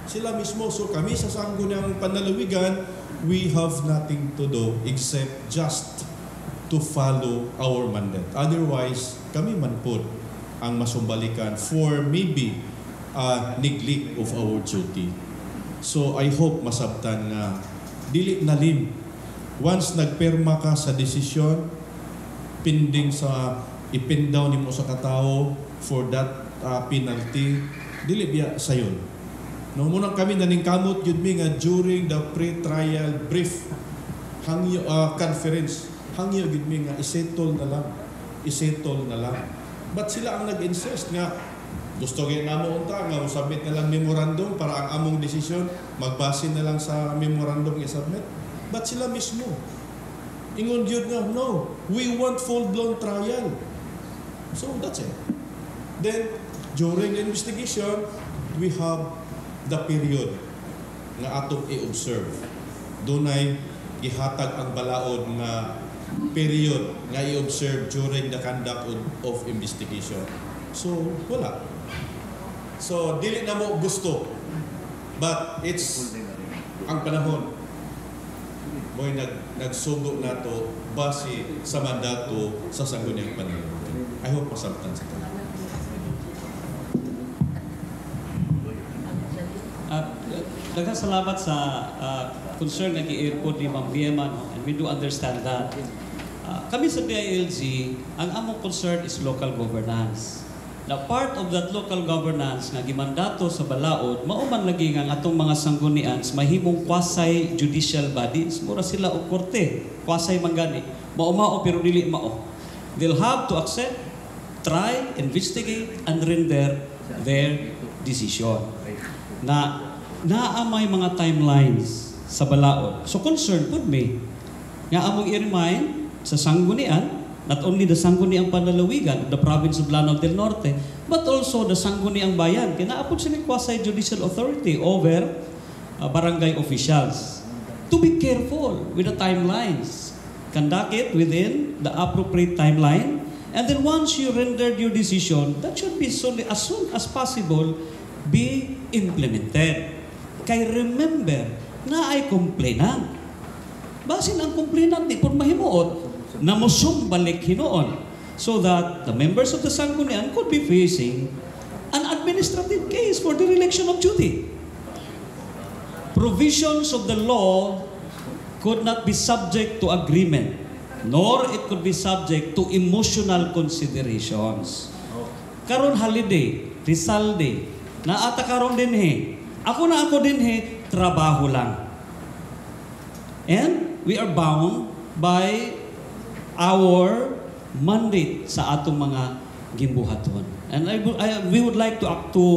Sila mismo. So kami sa Sangguniang Panlalawigan, we have nothing to do except just to follow our mandate. Otherwise, kami man po ang masumbalikan for maybe neglect of our duty. So I hope masabtan nga dili nalim. Once nagperma ka sa desisyon, pending sa ipindaw nimo sa katao for that penalty, dili biya sayon. No, munang kami naningkamot yun mi nga during the pre-trial brief hangyo conference, hangyo yun mi nga isettle na lang. But sila ang nag-insist nga gusto gyud namo unta nga submit na lang memorandum para ang among desisyon magbase na lang sa memorandum i-submit. But sila mismo ingon gyud nga no, we want full-blown trial. So that's it. Then during the investigation, we have the period nga atong i-observe. Dunay gihatag ang balaod nga period nga i-observe during the conduct of investigation. So, wala. So, dili na mo gusto. But it's ang panahon mo'y nagsugo na to base sa mandato sa Sangguniang Panlalawigan. I hope masabtan sa tayo. Daghang salamat sa concern na gi-airport ni Ma'am Biema, no? And we do understand that. Kami sa PILG, ang among concern is local governance. Na part of that local governance nga gimandato sa balaod, mauman lagi nga atong mga sanggunians mahimong quasi judicial bodies, mura sila og korte, quasi manggani. Mao pero dili mao. They'll have to accept, try, investigate, and render their decision. Naamay mga timelines sa balaod. So concern pud me nga among i-remind sa sanggunian, not only the Sangguniang Panlalawigan, the province of Lanao del Norte, but also the Sangguniang Bayan. Kinaapod sila quasi-judicial authority over barangay officials. To be careful with the timelines. Conduct it within the appropriate timeline. And then once you rendered your decision, that should be as soon as possible be implemented. Kay remember, na ay complainant. Basin ang complainant, di po mahimuot, na musumbalik hinoon so that the members of the Sanggunian could be facing an administrative case for dereliction of duty. Provisions of the law could not be subject to agreement, nor it could be subject to emotional considerations. Karon holiday, Rizal Day, naata karon din he. Ako din he, trabaho lang. And we are bound by our mandate sa atong mga gimbuhaton. And we would like to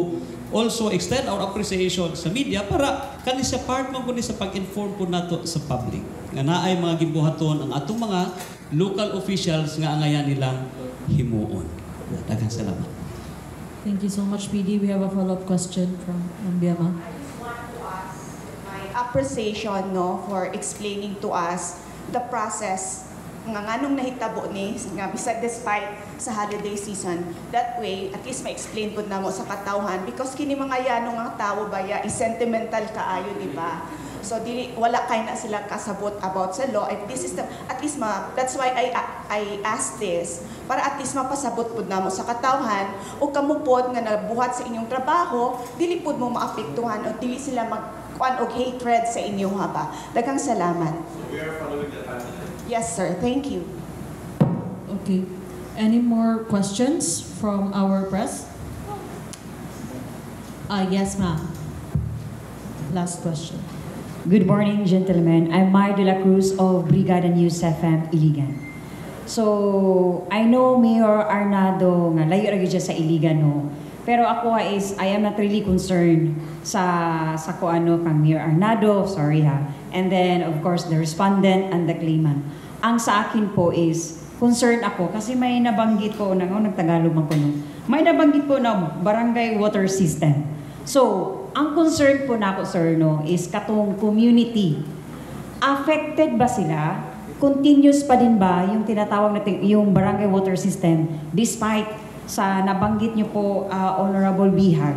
also extend our appreciation sa media para kani sa part man kundi sa pag-inform po nato sa public. Nga naay mga gimbuhaton ang atong mga local officials nga angayan nilang himuon. Daghang salamat. Thank you so much, PD. We have a follow-up question from Biema. My appreciation, no, for explaining to us the process nga nganong nahitabo ni nga bisag despite sa holiday season. That way, at least ma-explain po na mo sa katawhan because kini mga yanong ang tao baya is sentimental kaayo, di ba? So wala kay na sila kasabot about sa law. And this is the at least that's why I asked this para at least mapasabot pud namo sa katawhan o kamupod nga nabuhat sa inyong trabaho, dili pud mo maapektuhan o dili sila magkuan og hatred sa inyo ha ba. Daghang salamat. So we are following the timeline. Yes, sir. Thank you. Okay. Any more questions from our press? Yes, ma'am. Last question. Good morning, gentlemen. I'm Mar de la Cruz of Brigada News FM, Iligan. So, I know Mayor Arnado nga layo ra gyud siya sa Iligan, no? Pero ako is, I am not really concerned sa kuano kang Mayor Arnado, sorry ha. And then, of course, the respondent and the claimant. Ang sa akin po is, concerned ako kasi may nabanggit ko, nagtagalog man ko, no? May nabanggit po na barangay water system. So, ang concern po na ako, sir, no, is katong community. Affected ba sila? Continuous pa din ba yung tinatawag natin, yung barangay water system despite sa nabanggit niyo po, Honorable Bihag?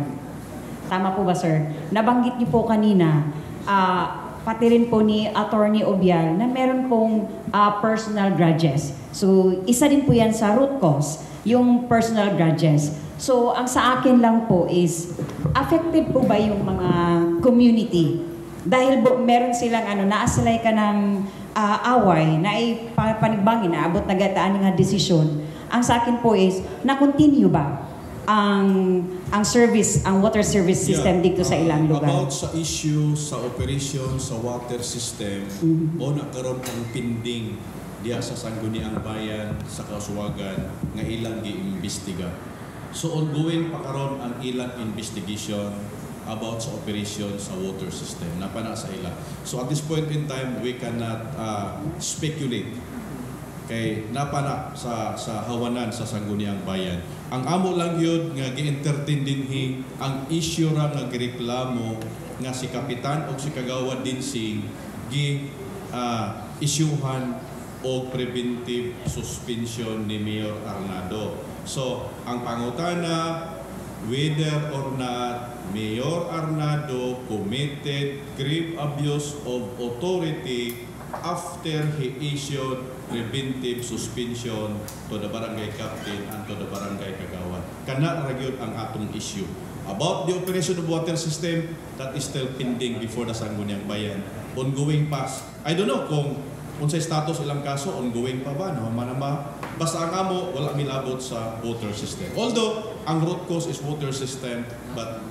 Tama po ba, sir? Nabanggit niyo po kanina, pati rin po ni Attorney Obial na meron pong personal grudges. So, isa din po yan sa root cause, yung personal grudges. So, ang sa akin lang po is, affected po ba yung mga community? Dahil meron silang naasalay ka ng away, na panigbangin, naabot na gataan nga desisyon. Ang sa akin po is, na-continue ba ang service, ang water service system dito sa ilang lugar? About sa issue, sa operation, sa water system, o nagkaroon ang pending diya sa Sangguniang Bayan, sa Kasuwagan, nga ilang giimbestiga. So ongoing pa karon ang ilang investigation about sa operation sa water system na pana sa ila. So at this point in time, we cannot speculate kay napana sa hawanan sa Sangguniang Bayan. Ang amo lang yun nga gi-entertain dinhi ang issue ra nga gireklamo nga si kapitan o si kagawad din si isyuhan o preventive suspension ni Mayor Arnado. So, ang pangutana, whether or not Mayor Arnado committed grave abuse of authority after he issued preventive suspension to the barangay captain and to the barangay kagawad. Kana ra gyud ang atong issue. About the operation of water system, that is still pending before the Sangguniang Bayan. Ongoing pass. I don't know kung unsay status ilang kaso, ongoing pa ba, no? Manama, basta ang amo, wala milabot sa water system. Although, ang root cause is water system, but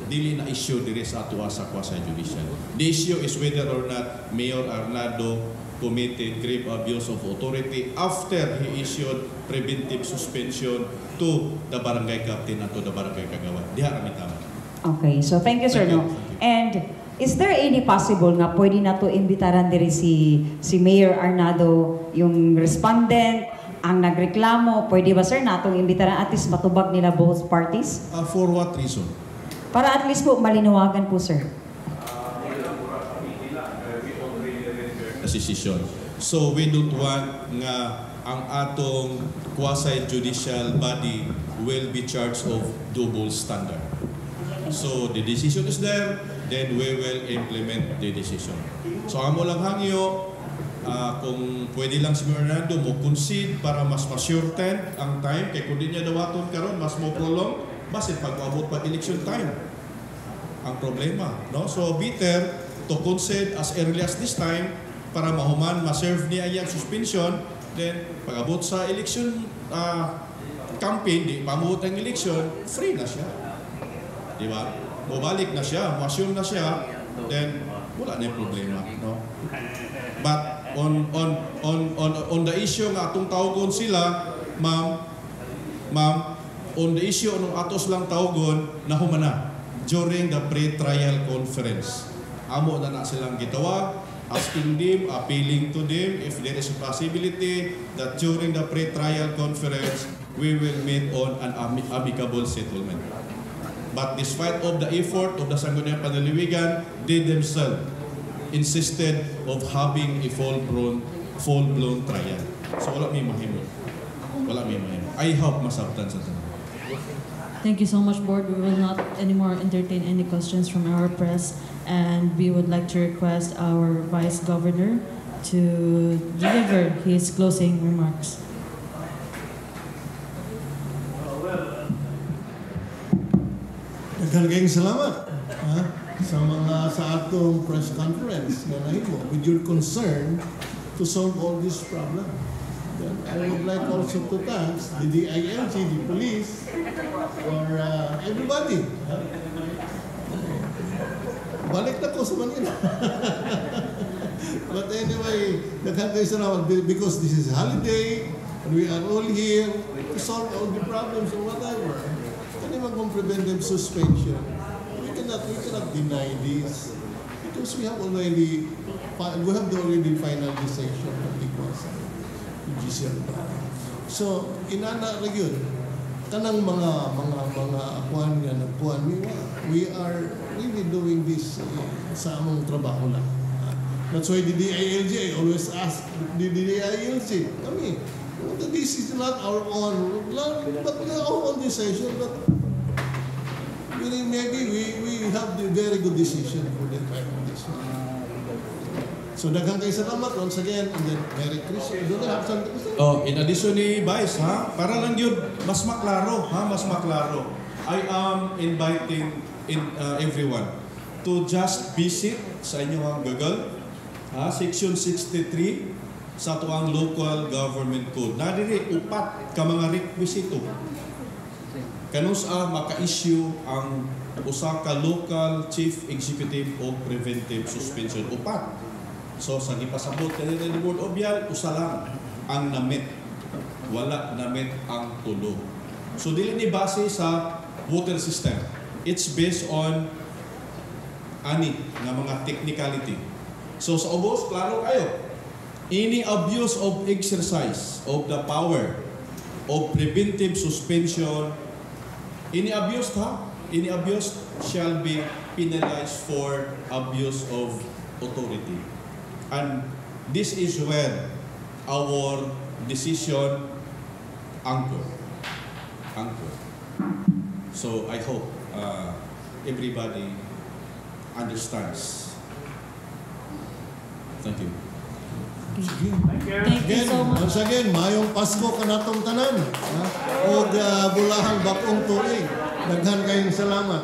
dili na issue diri sa atuwa sa Quasi Judicial. The issue is whether or not Mayor Arnado committed grave abuse of authority after he issued preventive suspension to the barangay captain and to the barangay kagawad. Diha kami tama. Okay, so thank you, sir. No? And is there any possible nga pwede na to imbitaran diri si Mayor Arnado, yung respondent, ang nagreklamo, pwede ba, sir, natong imbitaran at least matubag nila both parties? For what reason? Para at least po malinawagan po, sir. Decision. So we don't want nga ang atong quasi-judicial body will be charged of double standard. So the decision is there, then we will implement the decision. So amo lang hangyo, kung pwede lang si Arnado mo concede para mas ma-shorten ang time, kay kung di niya dawaton karon mas mo prolong, basit pag-abot pa election time ang problema, no? So better to concede as early as this time para mahuman ma-serve niya yung suspension, then pag-abot sa election campaign, di pamuot ang election, free na siya, di ba? Mabalik na siya, ma-assume na siya, then wala na yung problema, no? But on the issue nga atong tawgon sila, ma'am, on the issue anong atos lang tawgon, nahumana during the pre-trial conference. Amo na silang gitawag, asking them, appealing to them if there is a possibility that during the pre-trial conference we will meet on an amicable settlement. But despite of the effort of the Sangguniang Panlalawigan, they themselves insisted of having a full-blown trial. So wala may mahimo. Wala may mahimo. I hope masabtan sa tanan. Thank you so much, Board. We will not anymore entertain any questions from our press, and we would like to request our Vice Governor to deliver his closing remarks. Daghang salamat sa atong press conference na nahimo with your concern to solve all this problem. Then I would like also to thank the DILG, the police, or everybody. Balik na ko sa Manila. But anyway, daghang salamat because this is holiday and we are all here to solve all the problems or whatever. Kani magong preventive suspension. We cannot deny this because we have already final decision of the judicial body. So inana ra gyud kanang mga akuan nga nagkuan we are really doing this sa among trabaho lang. That's why the DILG, I always ask the DILG, kami, this is not our own, but our own decision, but really maybe we have the very good decision for the time of this one. So daghang kay salamat once again, and then Merry Christmas. Do they have something to say? Oh, in addition ni Vice, para lang yun, mas maklaro, mas maklaro. I am inviting everyone to just visit sa inyong Google, Section 63 sa tuang Local Government Code. Nadiri, upat ka mga requisito. Kanus maka-issue ang usa ka local chief executive o preventive suspension. Upat. So sa gipasabot kanina ni Board of Yan, usa lang ang namit. Wala namit ang tulo. So dili ni base sa water system. It's based on nga mga technicality. So sa ubos, klaro kayo. Any abuse of exercise of the power of preventive suspension, any abuse shall be penalized for abuse of authority. And this is where our decision anchor. So I hope everybody understands. Thank you. Thank you so much. Once again, mayong Pasko kanatong tanan. O bulahang bakong tuig. Daghan kayong salamat.